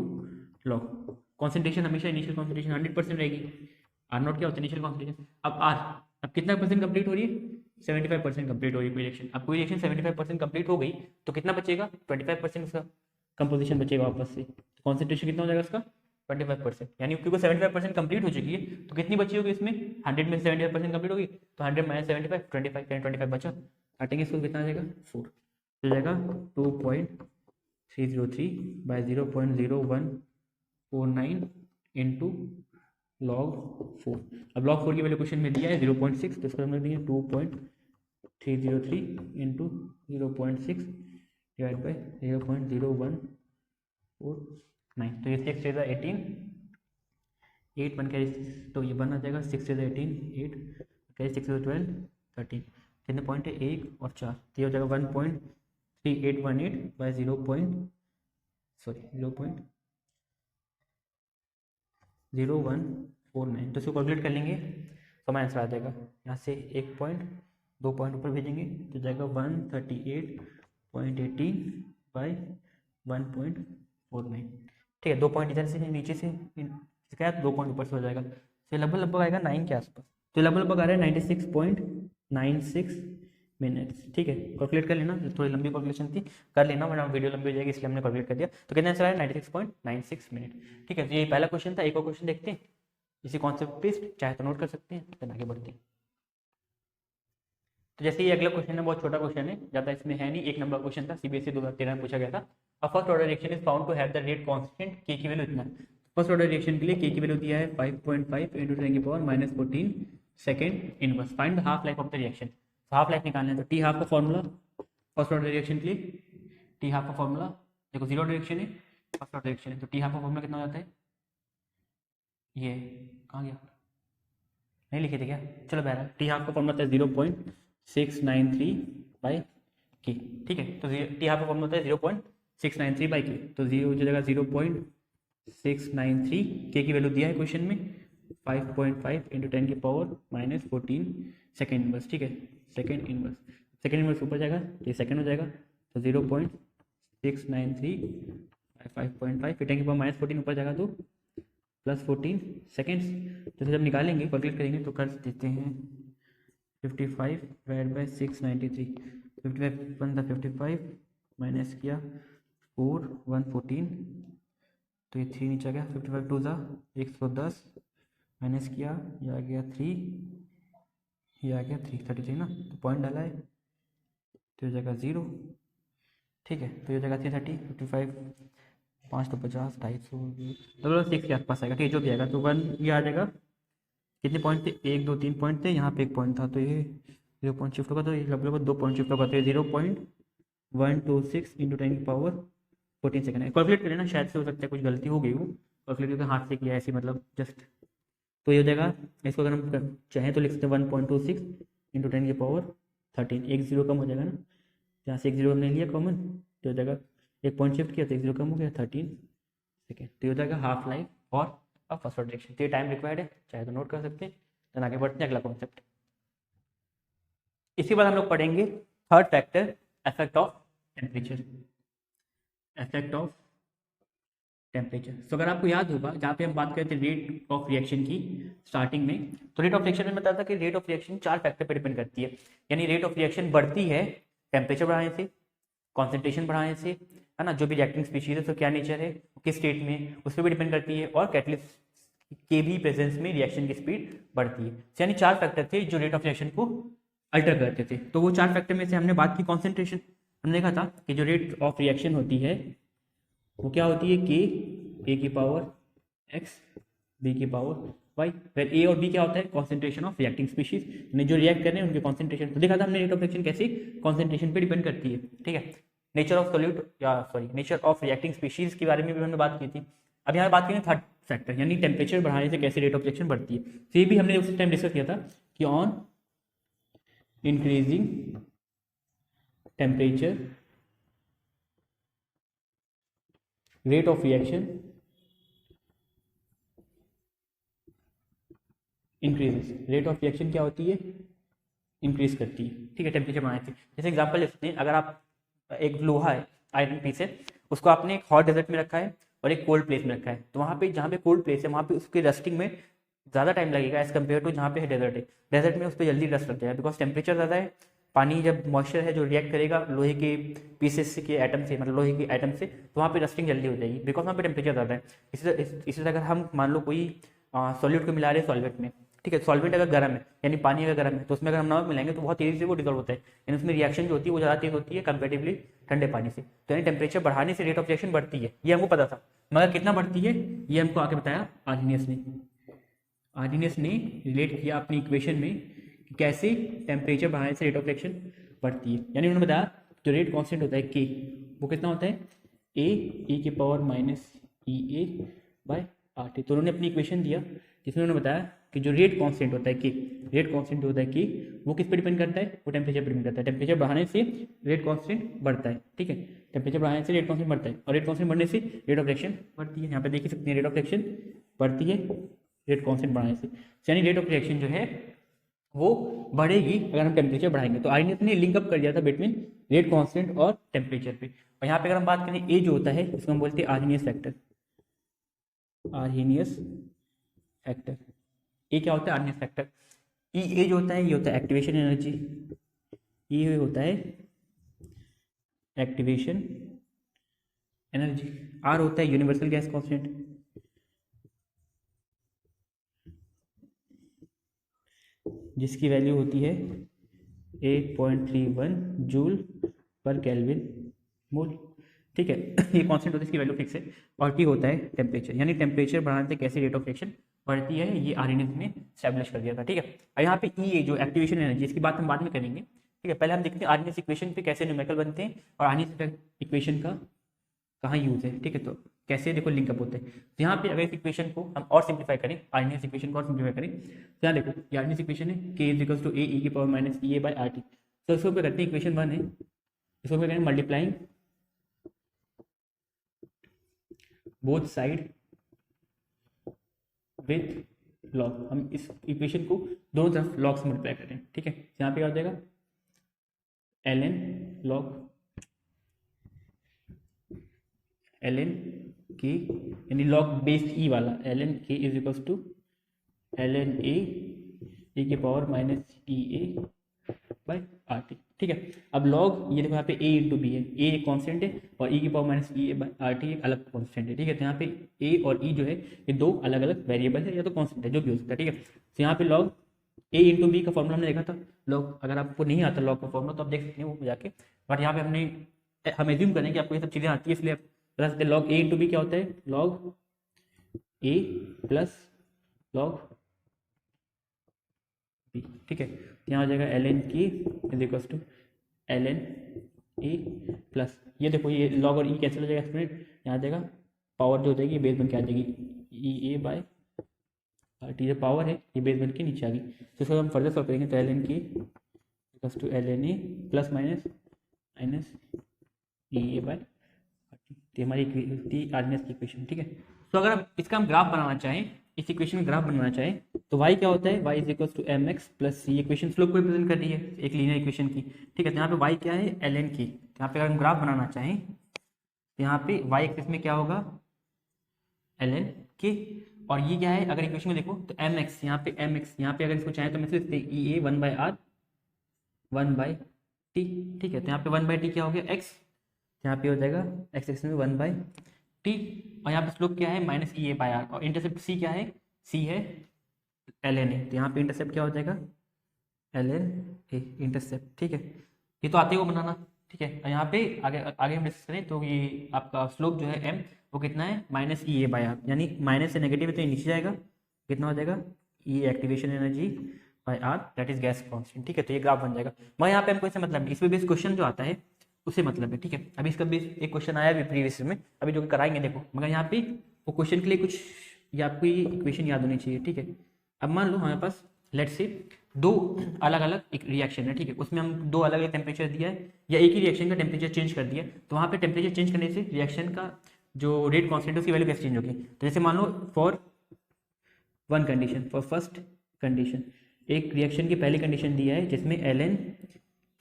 लॉग, कॉन्सेंट्रेशन हमेशा इनिशियल कॉन्सेंट्रेशन 100% रहेगी, आर नॉट क्या होता है इनिशियल कॉन्सेंट्रेशन, अब आर अब कितना परसेंट कंप्लीट हो रही है 75% कंप्लीट हो रही है कोई रिएक्शन, अब कोई रिएक्शन 75% कंप्लीट हो गई तो कितना बचेगा 25% उसका कंपोजिशन बचेगा वापस से, तो कॉन्सेंट्रेशन कितना हो जाएगा उसका 25%, यानी क्योंकि 75% कंप्लीट हो चुकी है तो कितनी बची होगी इसमें 100 में 75% कंप्लीट होगी, तो 100 माइनस 75 25 बचा, काटेंगे इसको कितना आ जाएगा 4, तो जाएगा 2.303/0.0149 इंटू लॉग 4। अब लॉग 4 की वैल्यू क्वेश्चन में दिया है 0.6, तो इसको हम रख देंगे 2.303 इंटू 0.6 डिवाइड बाई 0.0149, तो ये 6 से 18 8 बन के, तो ये बन आ जाएगा 6 से 18 8 6 से 12 13, कितने पॉइंट है 1 और 4, तो ये हो जाएगा 1.3818 बाई 0.0149, तो इसको कैलकुलेट कर लेंगे तो हमारा आंसर आ जाएगा, यहाँ से 1 पॉइंट 2 पॉइंट ऊपर भेजेंगे तो जाएगा 138.18 बाई 1.49। ठीक है, 2 पॉइंट इधर से नीचे से क्या 2 पॉइंट ऊपर से हो जाएगा, तो लगभग आएगा 9 के आसपास, तो लगभग आ रहा है 96.96 मिनट्स। ठीक है, कैलकुलेट कर लेना, थोड़ी लंबी कैलकुलेशन थी, कर लेना वरना वीडियो लंबी हो जाएगी, इसलिए हमने कैलकुलेट कर दिया, तो कितना आंसर आया 96.96 मिनट। ठीक है, तो ये पहला क्वेश्चन था, एक और क्वेश्चन देखते हैं इसी कॉन्सेप्ट पे, चाहे तो नोट कर सकते हैं, फिर आगे बढ़ते हैं। तो जैसे ये अगला क्वेश्चन है, बहुत छोटा क्वेश्चन है, ज़्यादा इसमें है नहीं, 1 नंबर क्वेश्चन था, सीबीएसई 2013 में पूछा गया था। अब first order reaction is found to have the rate constant, k की वैल्यू इतना, फर्स्ट ऑर्डर रिएक्शन के लिए के की वैल्यू दिया है 5.5 इंटू 10 की power -14 second inverse, find the half life of the reaction, half life निकालना है, तो टी हाफ का फॉर्मूला फर्स्ट ऑर्डर रिएक्शन के लिए, टी हाफ का फॉर्मूला देखो, जीरो रिएक्शन है फर्स्ट ऑर्डर रिएक्शन है, तो टी हाफ का फॉर्मूला कितना हो जाता है, ये कहाँ गया, नहीं लिखे थे क्या, चलो बहरहाल टी हाफ का फॉर्मूला था 0.693 बाई के। ठीक है, तो टी हाफ का फॉर्मूला होता है 0.693 बाई के, तो जीरो हो जाएगा 0.693, के की वैल्यू दिया है क्वेश्चन में 5.5 इंटू 10 की पावर -14 सेकेंड इनवर्स। ठीक है, सेकेंड इनवर्स, सेकेंड इनवर्स ऊपर जाएगा तो ये सेकेंड हो जाएगा, तो 0.69355.5 फिर 10 की पावर -14 ऊपर जाएगा तो +14 सेकेंड्स। तो जब निकालेंगे कैलकुलेट करेंगे तो कर देते हैं 55 डिवाइड बाई 693, 55 15 55 माइनस किया 4 114, तो ये 3 नीचे आ गया, 55 2 ज़ा 110 माइनस किया, ये आ गया 3, ये आ गया 333 ना, तो पॉइंट डाला है तो ये जगह 0, ठीक है। तो ये जगह 330 55 5 तो 50 250 डबल 6 के आसपास आएगा, ठीक है जो भी आएगा। तो 1 ये आ जाएगा, कितने पॉइंट थे 1 2 3 पॉइंट थे, यहाँ पे 1 पॉइंट था तो ये 0 पॉइंट शिफ्ट होगा, तो ये लगभग 2 पॉइंट शिफ्ट होगा, तो ये 0.126 इंटू 10 की पावर 14 सेकंड है। कैलकुलेट करें ना, शायद से हो सकता है कुछ गलती हो गई हो, कैलकुलेट करके हाथ से किया ऐसे मतलब जस्ट, तो ये हो जाएगा। इसको अगर हम चाहें तो लिख सकते हैं 1.26 इंटू 10 की पावर 13, एक जीरो कम हो जाएगा ना, जहाँ से एक जीरो हमने लिया कॉमन तो हो जाएगा, एक पॉइंट शिफ्ट किया तो एक जीरो कम हो गया 13 सेकेंड, तो ये हो जाएगा हाफ लाइफ और अब फर्स्ट ऑर्डर रिएक्शन। तो ये टाइम रिक्वायर्ड है, चाहे तो नोट कर सकते हैं। देन आगे बढ़ते हैं अगला कॉन्सेप्ट। इसके बाद हम लोग पढ़ेंगे third factor, effect of temperature. Effect of temperature, तो अगर आपको याद होगा जहाँ पे हम बात करते थे रेट ऑफ रिएक्शन की स्टार्टिंग में, तो रेट ऑफ रिएक्शन में बताया था कि रेट ऑफ रिएक्शन 4 फैक्टर पर डिपेंड करती है। यानी रेट ऑफ रिएक्शन बढ़ती है टेम्परेचर बढ़ाने से, कॉन्सेंट्रेशन बढ़ाने से, है ना, जो भी रिएक्टिंग स्पीशीज है तो क्या नेचर है, किस स्टेट में, उस पर भी डिपेंड करती है, और कैटलिस्ट के भी प्रेजेंस में रिएक्शन की स्पीड बढ़ती है। यानी 4 फैक्टर थे जो रेट ऑफ रिएक्शन को अल्टर करते थे। तो वो 4 फैक्टर में से हमने बात की कॉन्सेंट्रेशन, हमने देखा था कि जो रेट ऑफ रिएक्शन होती है वो क्या होती है, के ए की पावर एक्स बी की पावर वाई, फिर ए और बी क्या होता है, कॉन्सेंट्रेशन ऑफ रिएक्टिंग स्पीशीज, जो रिएक्ट कर रहे हैं उनके कॉन्सेंट्रेशन। तो देखा था हमने रेट ऑफ रिएक्शन कैसे कॉन्सेंट्रेशन पे डिपेंड करती है, ठीक है। नेचर ऑफ सॉल्यूट या sorry nature of reacting species के बारे में भी हमने बात की थी। अब यहाँ बात करें थर्ड फैक्टर, यानी टेम्परेचर बढ़ाने से कैसे रेट ऑफ रिएक्शन बढ़ती है। तो ये भी हमने उस टाइम डिस्कस किया था कि on increasing temperature rate of reaction increases. Rate of reaction क्या होती है, इंक्रीज करती है, ठीक है, टेम्परेचर बढ़ाने से। जैसे एग्जांपल लेते हैं, अगर आप एक लोहा है आयरन पीस है, उसको आपने एक हॉट डेजर्ट में रखा है और एक कोल्ड प्लेस में रखा है, तो वहाँ पे जहाँ पे कोल्ड प्लेस है वहाँ पे उसके रस्टिंग में ज़्यादा टाइम लगेगा एज कम्पेयर टू जहाँ पे डेजर्ट है। डेजर्ट में उस पर जल्दी रस्ट लग जाएगा बिकॉज टेम्परेचर ज़्यादा है, पानी जब मॉइस्चर है जो रिएक्ट करेगा लोहे के पीसेस के एटम से, मतलब लोहे के एटम से, तो वहाँ पे रस्टिंग जल्दी हो जाएगी बिकॉज वहाँ पे टेम्परेचर ज़्यादा है। इसी तरह अगर हम मान लो कोई सॉल्यूट को मिला रहे हैं सॉल्वेंट में, ठीक है, सॉल्वेंट अगर गर्म है यानी पानी अगर गर्म है तो उसमें अगर हम नमक मिलाएंगे तो बहुत तेज़ी से वो डिजॉल्व होता है, यानी उसमें रिएक्शन जो होती है वो ज़्यादा तेज होती है कंपेरेटिवली ठंडे पानी से। तो यानी टेम्परेचर बढ़ाने से रेट ऑफ रिएक्शन बढ़ती है, ये हमको पता था, मगर कितना बढ़ती है ये हमको आके बताया आर्जीनियस ने। आर्जीनियस ने रिलेट किया अपनी इक्वेशन में कि कैसे टेम्परेचर बढ़ाने से रेट ऑफ रिएक्शन बढ़ती है। यानी उन्होंने बताया जो रेट कॉन्स्टेंट होता है के, वो कितना होता है ए की power minus E a bye R T. तो उन्होंने अपनी इक्वेशन दिया जिसमें उन्होंने बताया कि जो रेट कांस्टेंट होता है के, रेट कांस्टेंट होता है कि वो किस पे डिपेंड करता है, वो टेम्परेचर पे डिपेंड करता है। टेम्परेचर बढ़ाने से रेट कांस्टेंट बढ़ता है, ठीक है, टेम्परेचर बढ़ाने से रेट कांस्टेंट बढ़ता है, और रेट कांस्टेंट बढ़ने से रेट ऑफ रिएक्शन बढ़ती है। यहाँ पे देख ही सकते हैं रेट ऑफ रिएक्शन बढ़ती है रेट कांस्टेंट बढ़ाने से, यानी रेट ऑफ रिएक्शन जो है वो बढ़ेगी अगर हम टेम्परेचर बढ़ाएंगे। तो आर्जीनियस ने लिंक अप कर दिया था बिटवीन रेट कांस्टेंट और टेम्परेचर पे। और यहाँ पे अगर हम बात करें ए जो होता है इसको हम बोलते हैं आर्जीनियस फैक्टर। आर्जीनियस फैक्टर, ए क्या होता है आर्जीनियस फैक्टर। ई ए जो होता है ये होता है एक्टिवेशन एनर्जी, ये होता है एक्टिवेशन एनर्जी। आर होता है यूनिवर्सल गैस कांस्टेंट, जिसकी वैल्यू होती है 8.31 जूल पर केल्विन मोल, ठीक है। ये कांस्टेंट होता है, इसकी वैल्यू फिक्स है। और टी होता है टेम्परेचर, यानी टेम्परेचर बढ़ाने से कैसे रेट ऑफ रिएक्शन बढ़ती है ये आर्जीनियस ने स्टैब्लिश कर दिया था, ठीक है। और यहाँ पे ई ए जो एक्टिवेशन एनर्जी, इसकी बात हम बाद में करेंगे, ठीक है। पहले हम देखते हैं आर्जीनियस इक्वेशन पे कैसे न्यूमेरिकल बनते हैं और आर्जीनियस इक्वेशन का कहाँ यूज है, ठीक है। तो कैसे देखो लिंकअप होते हैं। तो यहाँ पे अगर इस इक्वेशन को हम और सिंप्लीफाई करें, आर्जीनियस इक्वेशन को और सिंप्लीफाई करें, तो यहाँ देखो ये आर्जीनियस इक्वेशन है के इज इक्वल्स टू ए ई की power minus E A by R T. तो इसको पे करते हैं इक्वेशन 1 है, इसको पे करें multiplying both side with log. हम इस इक्वेशन को दोनों तरफ लॉग से मल्टीप्लाई करें, ठीक है। यहाँ पे क्या हो जाएगा ln log ln k यानी लॉग बेस्ड ई वाला ln k is equals to ln a e की power minus E A by R T. ठीक है, अब लॉग ये देखो यहाँ पे a इंटू बी है, a एक कॉन्स्टेंट है और e की power minus E A by R T एक अलग कॉन्स्टेंट है। ठीक है, तो यहाँ पे a और e जो है ये दो अलग अलग वेरिएबल है या तो कॉन्स्टेंट है, जो भी हो सकता है। ठीक है, तो यहाँ पे लॉग a इंटू बी का फॉर्मूला हमने देखा था। लॉग अगर आपको नहीं आता लॉग का फॉर्मूला तो आप देख सकते हैं वो जाके, बट यहाँ पे हम एज्यूम करें कि आपको ये सब चीज़ें आती है, इसलिए आप बता सकते हैं लॉग a इंटू बी क्या होता है, log a plus log b। ठीक है, यहाँ हो जाएगा ln k is equals to ln a plus ये देखो ये लॉग और e कैंसिल हो जाएगा, एक्सपोनेंट यहाँ आ जाएगा, पावर जो हो जाएगी बेस बन के आ जाएगी ई ए बाई आर टी, जो पावर है ये बेस बन के नीचे आ गई। तो इसको हम फर्दर सॉल्व करेंगे तो ln k equals to ln a plus minus minus E A by R T, हमारी आर्डिनेंस की इक्वेशन। ठीक है, तो अगर इसका हम ग्राफ बनाना चाहें, इस इक्वेशन में ग्राफ बनाना चाहें तो y क्या होता है, y is equals to m x plus c, equation slope को रिप्रेजेंट कर रही है एक लीनियर इक्वेशन की। ठीक है, तो यहाँ पे y क्या है, ln की। यहाँ पे अगर हम ग्राफ बनाना चाहें तो यहाँ पे y एक्सिस में क्या होगा, ln के, और ये क्या है अगर इक्वेशन में देखो तो एम एक्स, यहाँ पे एम एक्स, यहाँ पे अगर इसको चाहें तो मैं सिर्फ E A one by R one by T. ठीक है, तो यहाँ पे वन बाई टी क्या हो गया एक्स, यहाँ पे हो जाएगा एक्स एक्स में वन बाई टी, और यहाँ पे स्लोप क्या है minus E A by R, और इंटरसेप्ट सी क्या है, सी है एल एन ए, तो यहाँ पे इंटरसेप्ट क्या हो जाएगा एल एन ए इंटरसेप्ट। ठीक है, ये तो आते ही वो बनाना। ठीक है, और यहाँ पे आगे आगे हम डिस्कस करें तो ये आपका स्लोप जो है एम वो कितना है minus E A by R, यानी माइनस से नेगेटिव है तो ये नीचे जाएगा, कितना हो जाएगा E activation energy by R that is gas constant. ठीक है, तो ये ग्राफ बन जाएगा। मगर यहाँ पे हमको इससे मतलब नहीं, इसमें बेस क्वेश्चन जो आता है उससे मतलब है। ठीक है, अभी इसका बेस एक क्वेश्चन आया भी प्रीवियस में, अभी जो कराएंगे देखो, मगर यहाँ पे वो क्वेश्चन के लिए कुछ ये आपको ये इक्वेशन याद होनी चाहिए। ठीक है, अब मान लो हमारे पास लेट्स से दो अलग अलग एक रिएक्शन है। ठीक है, उसमें हम दो अलग अलग टेम्परेचर दिया है या एक ही रिएक्शन का टेम्परेचर चेंज कर दिया, तो वहाँ पे टेम्परेचर चेंज करने से रिएक्शन का जो रेट कॉन्स्टेंट है उसकी वैल्यू कैसे चेंज होगी। तो जैसे मान लो for one condition, for first condition एक रिएक्शन की पहली कंडीशन दिया है जिसमें एल एन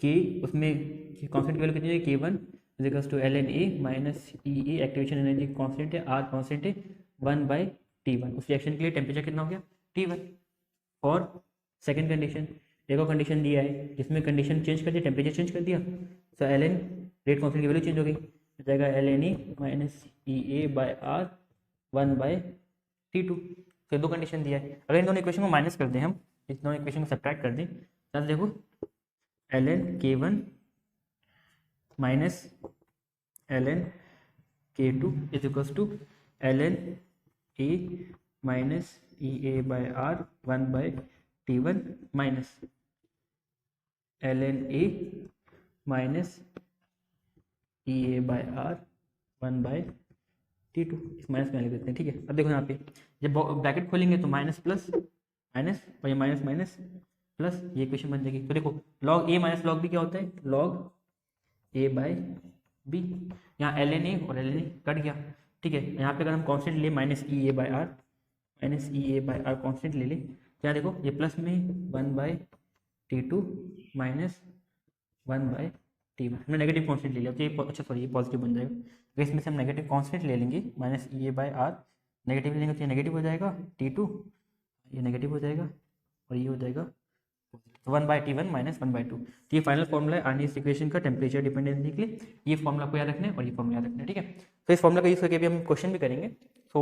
के, उसमें कॉन्स्टेंट की वैल्यू कितनी है k one is to l n A minus E a, activation energy constant है, आर कॉन्स्टेंट है, वन बाई टी वन। उस रिएक्शन के लिए टेम्परेचर कितना हो गया टी वन। और सेकेंड कंडीशन एक और कंडीशन दिया है जिसमें कंडीशन चेंज कर दिया, टेम्परेचर चेंज कर दिया, तो एल एन रेट कॉन्स्टेंट की वैल्यू चेंज हो गई, हो जाएगा l n e minus E A by R one by T two. फिर दो कंडीशन दिया है, अगर इन दोनों इक्वेशन को माइनस कर दें, हम इस दोनों इक्वेशन को सब्ट्रैक्ट कर दें, तो देखो l n k one minus l n k two is equals to l n A minus E A by R one by T one minus l n A minus E A by R one by T two. इस minus में लिख देते हैं। ठीक है, अब देखो यहाँ पे जब ब्रैकेट खोलेंगे तो माइनस प्लस माइनस और ये माइनस माइनस प्लस, ये इक्वेशन बन जाएगी। तो देखो लॉग ए माइनस लॉग बी क्या होता है, लॉग ए बाई बी, यहाँ एल एन ए और एल एन ए कट गया। ठीक है, यहाँ पे अगर हम कॉन्स्टेंट ले minus E A by R, minus E A by R constant ले लें, क्या देखो ये प्लस में one by T two minus one by T one, हमने नेगेटिव कॉन्स्टेंट ले लिया तो ये अच्छा सॉरी ये पॉजिटिव बन जाएगा। तो इसमें से हम नेगेटिव कॉन्स्टेंट ले लेंगे minus E A by R, negative लेंगे तो ये नेगेटिव हो जाएगा टी टू, ये नेगेटिव हो जाएगा और ये हो जाएगा one by T one minus one by two. तो ये फाइनल फॉर्मूला है आर्नियस इक्वेशन का टेम्परेचर डिपेंडेंसी के लिए। ये फॉर्मूला को याद रखना है और ये फॉर्मूला याद रखना है। ठीक है, तो इस फॉर्मूला का यूज करके भी हम क्वेश्चन भी करेंगे। तो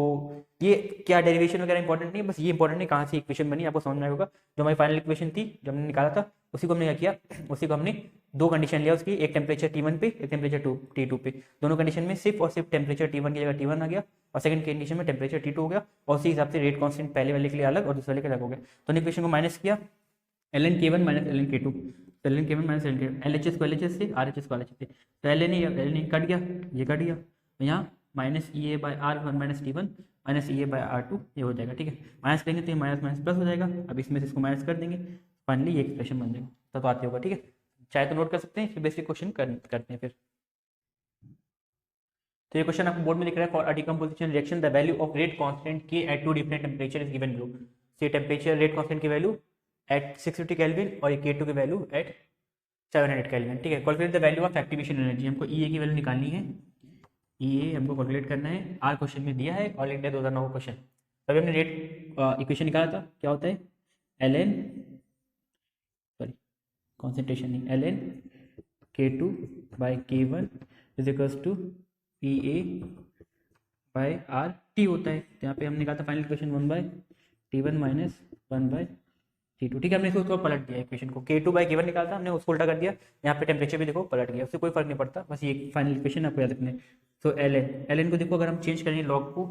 ये क्या डेरिवेशन वगैरह इंपॉर्टेंट नहीं है, बस ये इंपॉर्टेंट है कहाँ से इक्वेशन बनी आपको समझ में आएगा। जो हमारी फाइनल इक्वेशन थी जो हमने निकाला था उसी को हमने क्या किया, उसी को हमने दो कंडीशन लिया उसकी, एक टेम्परेचर T1 पे एक टेम्परेचर T2 पे। दोनों कंडीशन में सिर्फ और सिर्फ टेम्परेचर T1 की जगह T1 आ गया और सेकंड कंडीशन में टेम्परेचर T2 हो गया, और उसी हिसाब से रेट कांस्टेंट पहले वाले के लिए अलग और दूसरे वाले के अलग हो गया। तो इक्वेशन को माइनस किया ln k1 minus ln k2, तो ln k1 minus ln k2, LHS को LHS से RHS को RHS से, तो ln कट गया, ये कट गया, यहाँ minus E A by R one minus T one minus E A by R two, ये हो जाएगा। ठीक है, माइनस करेंगे तो ये माइनस माइनस प्लस हो जाएगा। अब इसमें से इसको माइनस कर देंगे, फाइनली ये एक्सप्रेशन बन जाएगा। तो आते होगा। ठीक है, चाहे तो नोट कर सकते हैं, फिर बेसिक क्वेश्चन करते हैं फिर। तो ये क्वेश्चन आपको बोर्ड में दिख रहा है, for a decomposition reaction the value of rate constant K at two different temperature is given below. से टेम्परेचर रेट कांस्टेंट की वैल्यू एट 650 केल्विन और K2 की वैल्यू एट 700 केल्विन। ठीक है, calculate the value of activation energy, हमको E ए की value निकालनी है, ई ए हमको कैलकुलेट करना है, आर क्वेश्चन में दिया है, ऑल इंडिया 2009 क्वेश्चन। तभी हमने रेट इक्वेशन निकाला था, क्या होता है एल एन, सॉरी कॉन्सेंट्रेशन नहीं, l n K2 by K1 is equals to E A by R T होता है। तो यहाँ पे हमने निकाला था final equation 1/T1 minus 1/T2। ठीक है, हमने इसको पलट दिया इक्वेशन को, K2 बाई K1 निकाला था हमने, उसको उल्टा कर दिया, यहाँ पे टेम्परेचर भी देखो पलट गया, उससे कोई फर्क नहीं पड़ता, बस ये फाइनल इक्वेशन आपको याद रखना है। तो एल एन को देखो, अगर हम चेंज करें लॉग को,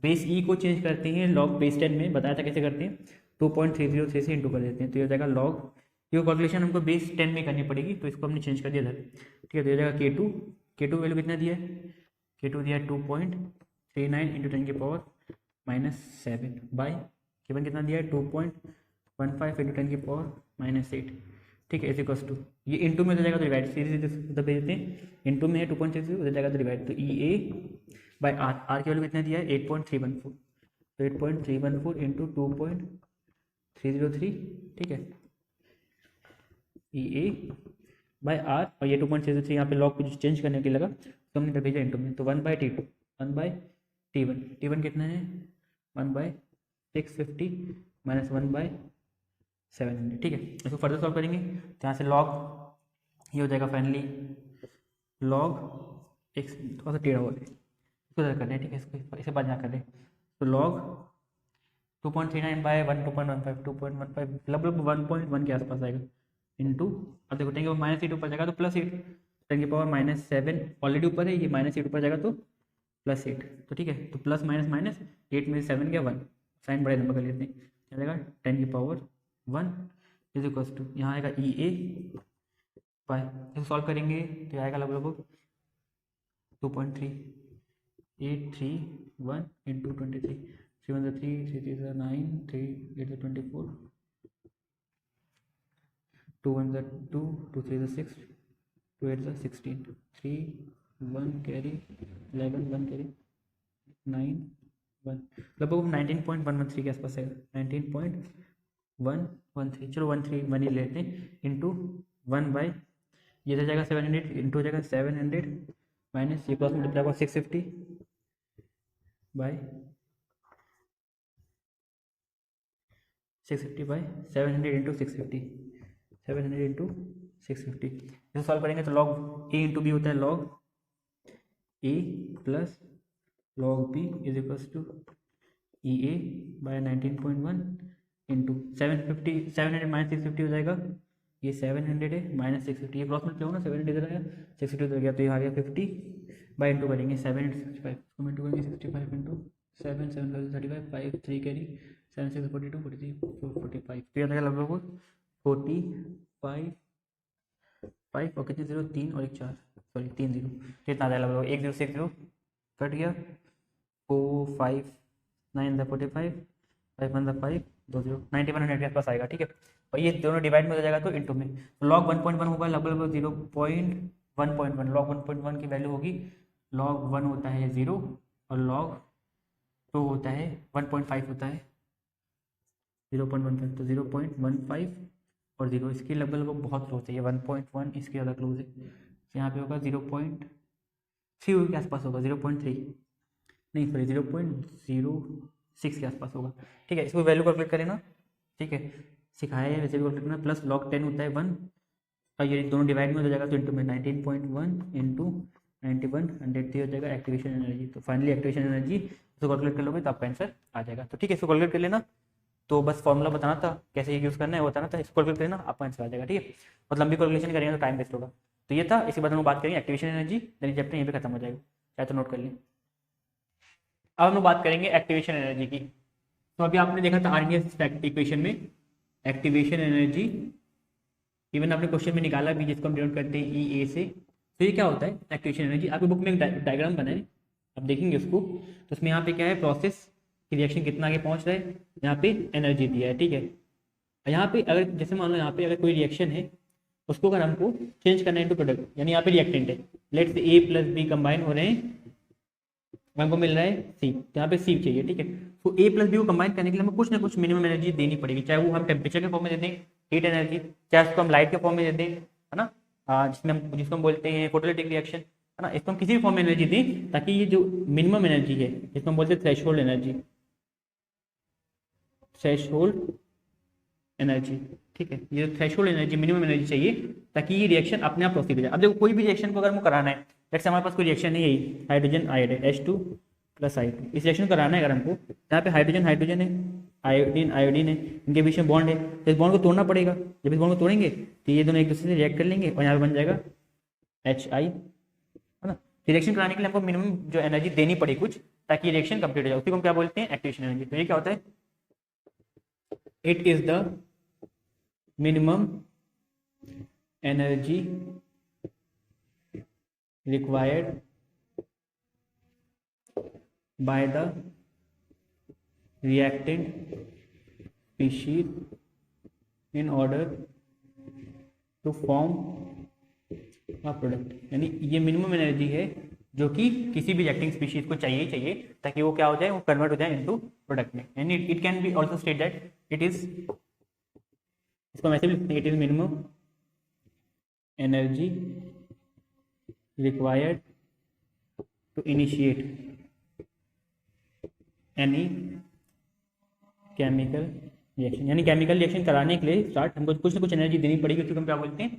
बेस ई को चेंज करते हैं लॉग बेस 10 में, बताया था कैसे करते हैं, 2.303 से इंटू कर देते हैं, तो ये हो जाएगा लॉग, ये कैलकुलेशन हमको बेस 10 में करनी पड़ेगी, तो इसको हमने चेंज कर दिया था। ठीक है, तो ये जाएगा K2 वैल्यू कितना दिया है, K2 दिया है 2.39 इंटू 10 की पावर -7 बाई K1 कितना दिया है 2.15 इंटू 10 की पावर -8। ठीक है, इज इक्वल्स टू, ये इंटू में हो जाएगा तो डिवाइड, सीधे सीधे भेज देते हैं, इंटू में है 2.33 हो जाएगा तो डिवाइड, तो ई ए बाई आर की वैल्यू कितना दिया है 8.314, तो 8.314 इंटू 2.303। ठीक है, ई ए बाई आर, और ये 2.33 यहाँ पे लॉग को चेंज करने के लगा तो हमने भेजा इंटू में, तो 1/T2 1/T1 कितना है 1/650 माइनस 1/700। ठीक है, इसको फर्दर सॉल्व करेंगे तो यहाँ से लॉग ये हो जाएगा फाइनली लॉग एक्स, थोड़ा सा टेढ़ा हो गया, इसको कर रहे हैं। ठीक है, इसको इसे बाद यहाँ कर रहे हैं, तो लॉग 2.39 बाय 1 2.15 लगभग 1.1 के आसपास आएगा, इंटू, अब देखो 10 की पावर -8 ऊपर जाएगा तो +8, 10 की पावर -7 ऑलरेडी ऊपर है, ये -8 ऊपर जाएगा तो +8, तो ठीक है, तो प्लस माइनस माइनस 8 में 7 गया 1, साइन बड़े नंबर कर लेते हैं, क्या जाएगा 10 की पावर 1 इज इक्वल्स टू, यहाँ आएगा ई ए बाय, इसको सॉल्व करेंगे तो आएगा लगभग 2.3831 इंटू 23, 3 1 3 3 3 9 3 8 24, 2 1 2 2 3 6 2 8 16, 3 1 कैरी 11 1 कैरी 9 1, लगभग 19.113 के आसपास है, 19.113, चलो 1 ही लेते हैं, इंटू 1 बाई ये हो जाएगा 700 इंटू हो जाएगा 700 माइनस ये क्रॉस मल्टीप्लाई होगा 650 बाई 650 बाई 700 इंटू 650, 700 इंटू 650, इसे सॉल्व करेंगे तो लॉग ए इंटू बी होता है log a plus log b is equals to E a by 19.1 into 700 minus 650 हो जाएगा, ये 700 है माइनस 650, ये क्रॉस मल्टीप्लाई होगा ना, 700 इधर आया 650 इधर गया, तो ये आ गया 50 बाई इंटू करेंगे 7 इंटू 65, इसको इंटू करेंगे 65 इंटू 7 7 35 5 3 कैरी 7 6 42 43 45, तो ये आ जाएगा लगभग 45 और कितने 0 3 और 1 4 सॉरी 3 0, कितना आ जाएगा लगभग 1 0 से 1 0 कट गया, 4 5 9 45 5 1 5 2 0 9100 के आसपास आएगा। ठीक है, और ये दोनों डिवाइड में हो जाएगा तो इंटू में, तो लॉग 1.1 होगा लगभग 0.1.1, लॉग 1.1 की वैल्यू होगी, लॉग 1 होता है 0 और लॉग 2 होता है 1.5 होता है 0.15, तो 0.15 और 0 इसके लगभग बहुत क्लोज है, ये 1.1 इसके ज़्यादा क्लोज है, यहाँ पे होगा 0.3 के आसपास होगा, 0.3 नहीं सॉरी 0.06 के आसपास होगा। ठीक है, इसको वैल्यू कैलकुलेट करें ना, ठीक है सिखाया है वैसे भी कैलकुलेट करना, प्लस लॉग 10 होता है 1 और ये दोनों डिवाइड में हो जाएगा तो इंटू में 19.1 इंटू 91 100 हो जाएगा एक्टिवेशन एनर्जी, तो फाइनली एक्टिवेशन एनर्जी इसको कैलकुलेट कर लोगे तो आपका आंसर आ जाएगा। तो ठीक है, इसको कैलकुलेट कर लेना, तो बस फॉर्मूला बताना था कैसे यूज़ करना है, बताना था, इसको कैलकुलेट करना आपका आंसर आ जाएगा। ठीक है, और लंबी कैलकुलेशन करेंगे तो टाइम वेस्ट होगा, तो ये था, इसी बात हम बात करेंगे एक्टिवेशन एनर्जी, देन चैप्टर यहीं पे खत्म हो जाएगा, चाहे तो नोट कर लें। अब हम लोग बात करेंगे एक्टिवेशन एनर्जी की। तो अभी आपने देखा था आर्नियस इक्वेशन में एक्टिवेशन एनर्जी, इवन आपने क्वेश्चन में निकाला भी जिसको हम डिनोट करते हैं ई ए से। तो ये क्या होता है एक्टिवेशन एनर्जी, आपकी बुक में एक डायग्राम बना है, आप देखेंगे उसको, तो उसमें यहाँ पे क्या है प्रोसेस की रिएक्शन कितना आगे पहुँच रहा है, यहाँ पे एनर्जी दिया है। ठीक है, यहाँ पे अगर जैसे मान लो यहाँ पे अगर कोई रिएक्शन है उसको अगर हमको चेंज करना है इनटू प्रोडक्ट, यानी यहाँ पे रिएक्टेंट है, let's say A plus B combine हो रहे हैं, हमको मिल रहा है सी, तो यहाँ पे सी चाहिए। ठीक है, तो ए प्लस बी को कंबाइन करने के लिए हमें कुछ ना कुछ मिनिमम एनर्जी देनी पड़ेगी, चाहे वो हम टेम्परेचर के फॉर्म में दे दें हीट एनर्जी, चाहे उसको हम लाइट के फॉर्म में दे दें, है ना, जिसको हम बोलते हैं फोटोलिटिक रिएक्शन, है ना, इसको हम किसी भी फॉर्म में एनर्जी दें ताकि ये जो मिनिमम एनर्जी है जिसको हम बोलते हैं थ्रेशोल्ड एनर्जी, थ्रेशोल्ड एनर्जी, ठीक है, ये थ्रेशोल्ड एनर्जी मिनिमम एनर्जी चाहिए ताकि ये रिएक्शन अपने आप प्रोसीड हो जाए। अब देखो कोई भी रिएक्शन को अगर हमको कराना है, जैसे हमारे पास कोई रिएक्शन है यही हाइड्रोजन आयोडाइड H2 + I2, इस रिएक्शन को कराना है अगर हमको, यहाँ पे हाइड्रोजन हाइड्रोजन है, आयोडीन आयोडीन है, इनके बीच में बॉन्ड है, तो इस बॉन्ड को तोड़ना पड़ेगा। जब इस बॉन्ड को तोड़ेंगे तो ये दोनों एक दूसरे से रिएक्ट कर लेंगे और यहाँ पे बन जाएगा HI, है ना। रिएक्शन कराने के लिए हमको मिनिमम जो एनर्जी देनी पड़ेगी कुछ ताकि रिएक्शन कंप्लीट हो जाए, उसी को हम क्या बोलते हैं, एक्टिवेशन एनर्जी। तो ये क्या होता है, it is the minimum energy required by the reactant species in order to form a product, यानी ये मिनिमम एनर्जी है जो कि किसी भी रिएक्टिंग स्पीशीज को चाहिए ताकि वो क्या हो जाए, वो कन्वर्ट हो जाए इनटू प्रोडक्ट में। यानी it can be also state that it is, इसको हम ऐसे भी लिखते हैं, it is minimum energy required to initiate any chemical reaction, यानी केमिकल रिएक्शन कराने के लिए स्टार्ट हमको कुछ ना कुछ एनर्जी देनी पड़ेगी, उसको हम क्या बोलते हैं,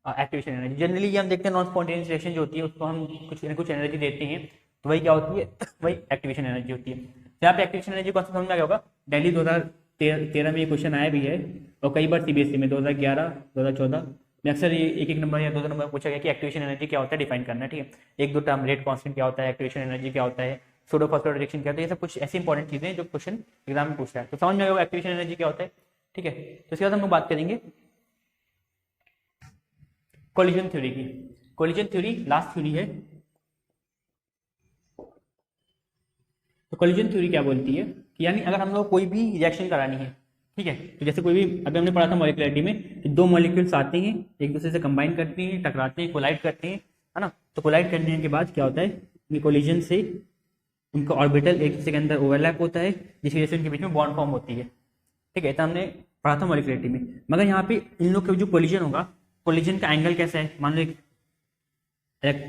एक्टिवेशन एनर्जी। जनरली ये हम देखते हैं नॉन स्पॉन्टेनियस रिएक्शन जो होती है उसको हम कुछ ना कुछ एनर्जी देते हैं, तो वही क्या होती है, वही एक्टिवेशन एनर्जी होती है। तो यहाँ पे एक्टिवेशन एनर्जी कॉन्सेप्ट समझ में आ गया होगा। दिल्ली 2013 में ये क्वेश्चन आया भी है और कई बार CBSE में 2011 2014 में अक्सर ये एक नंबर या 2 नंबर पूछा गया कि एक्टिवेशन एनर्जी क्या होता है, डिफाइन करना है, ठीक है। 1-2 टर्म, रेट कांस्टेंट क्या होता है, एक्टिवेशन एनर्जी क्या होता है, सूडो फॉस्फेट रिएक्शन क्या होता है, ये सब कुछ ऐसी इंपॉर्टेंट चीजें हैं जो क्वेश्चन एग्जाम में पूछता है। तो समझ में आएगा एक्टिवेशन एनर्जी क्या होता है, ठीक है। तो इसके बाद हम लोग बात करेंगे कोलिजन थ्योरी की। कोलिजन थ्योरी लास्ट थ्योरी है। तो कोलिजन थ्योरी क्या बोलती है कि यानी अगर हम लोग कोई भी रिएक्शन करानी है, ठीक है, तो जैसे कोई भी, अभी हमने पढ़ा था मॉलिक्युलरिटी में कि 2 मॉलिक्यूल्स आते हैं, एक दूसरे से कंबाइन करते हैं, टकराते हैं, कोलाइड करते हैं, है ना। तो कोलाइड करने के बाद क्या होता है, कोलिजन से उनका ऑर्बिटल एक दूसरे के अंदर ओवरलैप होता है, जिसकी वजह से उनके बीच में बॉन्ड फॉर्म होती है, ठीक है। तो हमने पढ़ा था मॉलिक्युलरिटी में। मगर यहाँ पे इन लोग का जो कोलिजन होगा, कोलिजन का एंगल कैसा है, मान लो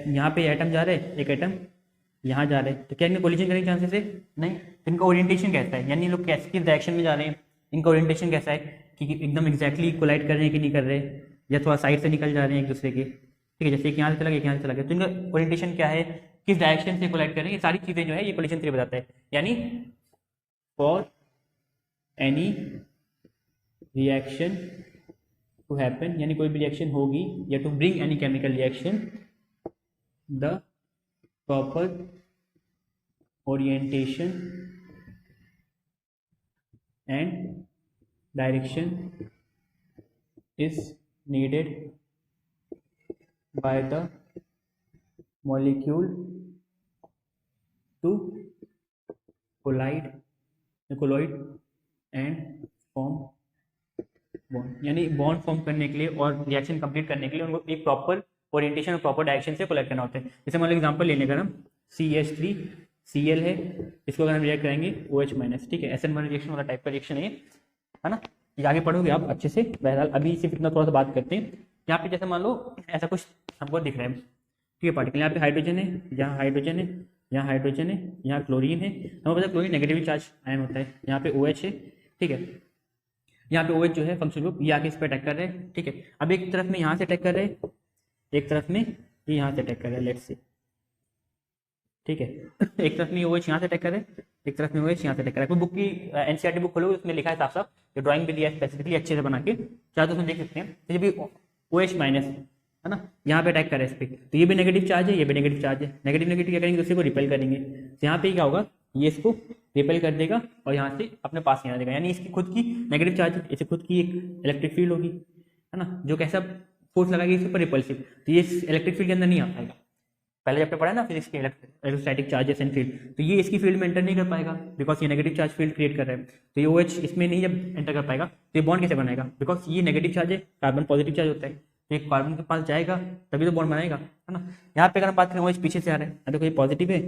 यहाँ पे एटम जा रहे हैं, एक एटम यहाँ जा रहे हैं, तो क्या इनमें कोलिजन करने के चांसेस है, नहीं। तो इनका ओरिएंटेशन कैसा है, यानी लोग कैसे किस डायरेक्शन में जा रहे हैं, इनका ओरिएंटेशन कैसा है कि एकदम एग्जैक्टली कोलाइड कर रहे हैं कि नहीं कर रहे, या थोड़ा साइड से निकल जा रहे हैं एक दूसरे के, ठीक है। जैसे एक यहाँ से चला गया, एक यहाँ से चला गया, तो इनका ओरिएंटेशन क्या है, किस डायरेक्शन से कोलाइड कर रहे हैं, ये सारी चीजें जो है ये कोलिजन थ्योरी बताता है। यानी for any reaction to happen, यानी कोई भी रिएक्शन होगी, या to bring any chemical reaction, the proper orientation and direction is needed by the molecule to colloid and form bond, यानी बॉन्ड फॉर्म करने के लिए और रिएक्शन कंप्लीट करने के लिए उनको एक प्रॉपर ओरिएंटेशन और प्रॉपर डायरेक्शन से कोलाइड करना होता है। जैसे मान लो एग्जांपल लेने का, हम CH3Cl है, इसको अगर हम रिएक्ट करेंगे OH-, ठीक है, SN1 रिएक्शन वाला टाइप का रिएक्शन है ना। ये आगे पढ़ोगे आप अच्छे से, बहरहाल अभी सिर्फ इतना थोड़ा सा बात करते हैं। यहाँ पे जैसे मान लो ऐसा कुछ हमको दिख रहा है, ठीक है, पार्टिकल, यहाँ पे हाइड्रोजन है, यहाँ हाइड्रोजन है, यहाँ हाइड्रोजन है, यहाँ क्लोरीन है, हमें पता है क्लोरीन नेगेटिव चार्ज आयन होता है, यहाँ पे OH है, ठीक है। यहाँ पे OH जो है फंक्शनल ग्रुप, ये आके इस पर अटैक कर रहे हैं, ठीक है। अब एक तरफ में यहाँ से अटैक कर रहे हैं, एक तरफ में ये यहाँ से अटैक कर रहे हैं, लेट्स से, ठीक है। एक तरफ में OH यहाँ से अटैक कर रहे हैं, एक तरफ में OH यहाँ से अटैक कर रहा है। कोई बुक की NCERT बुक खोलो, उसमें लिखा है साफ साफ, जो ड्राइंग भी दिया है स्पेसिफिकली अच्छे से बना के, चाहे तो उसमें देख सकते हैं। तो ये भी OH- है ना, यहाँ पे अटैक करे इस पे, तो ये भी नेगेटिव चार्ज है, ये भी नेगेटिव चार्ज है, नेगेटिव नेगेटिव क्या करेंगे, दूसरे को रिपेल करेंगे। तो यहाँ पे क्या होगा, ये इसको रिपेल कर देगा और यहाँ से अपने पास नहीं आ देगा, यानी इसकी खुद की नेगेटिव चार्ज है, इसे खुद की एक इलेक्ट्रिक फील्ड होगी, है ना, जो कैसा फोर्स लगाएगी इसके ऊपर, रिपल्सिव। तो ये इलेक्ट्रिक फील्ड के अंदर नहीं आ पाएगा। पहले जब पे पढ़ा ना फिजिक्स के इलेक्ट्रोस्टैटिक चार्जेस एंड फील्ड, तो ये इसकी फील्ड में एंटर नहीं कर पाएगा, बिकॉज ये नेगेटिव चार्ज फील्ड क्रिएट कर रहा है। तो ये OH इसमें नहीं जब एंटर कर पाएगा, तो ये बॉन्ड कैसे बनाएगा, बिकॉज ये नेगेटिव चार्ज है, कार्बन पॉजिटिव चार्ज होता है, तो एक कार्बन के पास जाएगा तभी तो बॉन्ड बनाएगा, है ना। यहाँ पे अगर हम बात करें OH पीछे से आ रहा है, देखो ये पॉजिटिव है,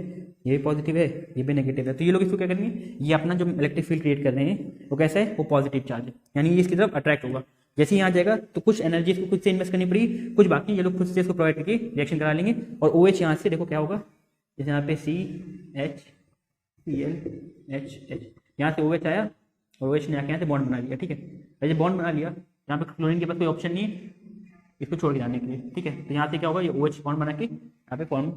ये भी पॉजिटिव है, ये भी नेगेटिव है, तो ये लोग इसको क्या करेंगे, ये अपना जो इलेक्ट्रिक फील्ड क्रिएट कर रहे हैं वो कैसा है, वो पॉजिटिव चार्ज है, यानी ये इसकी तरफ अट्रैक्ट होगा। जैसे ही यहाँ जाएगा तो कुछ एनर्जी इसको खुद से इन्वेस्ट करनी पड़ेगी, कुछ बाकी ये लोग खुद से इसको प्रोवाइड करके रिएक्शन करा लेंगे। और OH यहाँ से देखो क्या होगा, जैसे यहाँ पे CH यहाँ से OH आया और OH ने आके यहाँ से बॉन्ड बना लिया, ठीक है। जैसे बॉन्ड बना लिया, यहाँ पे क्लोरीन के पास कोई ऑप्शन नहीं है इसको छोड़ के जाने के लिए, ठीक है। तो यहाँ से क्या होगा, ये OH बॉन्ड बना के यहाँ पे फॉर्म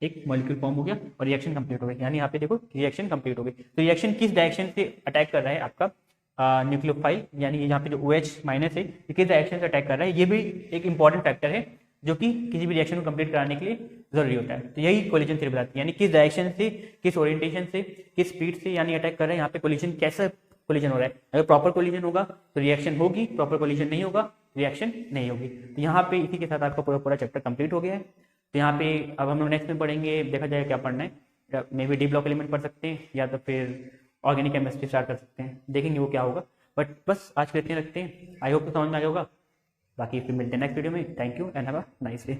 एक मॉलिक्यूल फॉर्म हो गया और रिएक्शन कंप्लीट हो गई। यानी यहाँ पे देखो रिएक्शन कंप्लीट हो गई। तो रिएक्शन किस डायरेक्शन से अटैक कर रहा है आपका न्यूक्लियोफाइल, यानी यहाँ पे जो OH माइनस है ये किस डायरेक्शन से अटैक कर रहा है, ये भी एक इंपॉर्टेंट फैक्टर है जो कि किसी भी रिएक्शन को कंप्लीट कराने के लिए जरूरी होता है। तो यही कोलिजन थ्योरी बताती है, यानी किस डायरेक्शन से, किस ओरिएंटेशन से, किस स्पीड से यानी अटैक कर रहा है, यहाँ पे कोलिजन कैसा कोलिजन हो रहा है। अगर प्रॉपर कोलिजन होगा तो रिएक्शन होगी, प्रॉपर कोलिजन नहीं होगा रिएक्शन नहीं होगी। तो यहाँ पे इसी के साथ आपका पूरा पूरा चैप्टर कंप्लीट हो गया है। तो यहाँ पे अब हम लोग नेक्स्ट में पढ़ेंगे, देखा जाए क्या पढ़ना है, may be D block element पढ़ सकते हैं या तो फिर ऑर्गेनिक केमिस्ट्री स्टार्ट कर सकते हैं, देखेंगे वो क्या होगा। बट बस आज के इतने रखते हैं, आई होप तो समझ में आ गया होगा। बाकी फिर मिलते हैं नेक्स्ट वीडियो में। Thank you and have a nice day.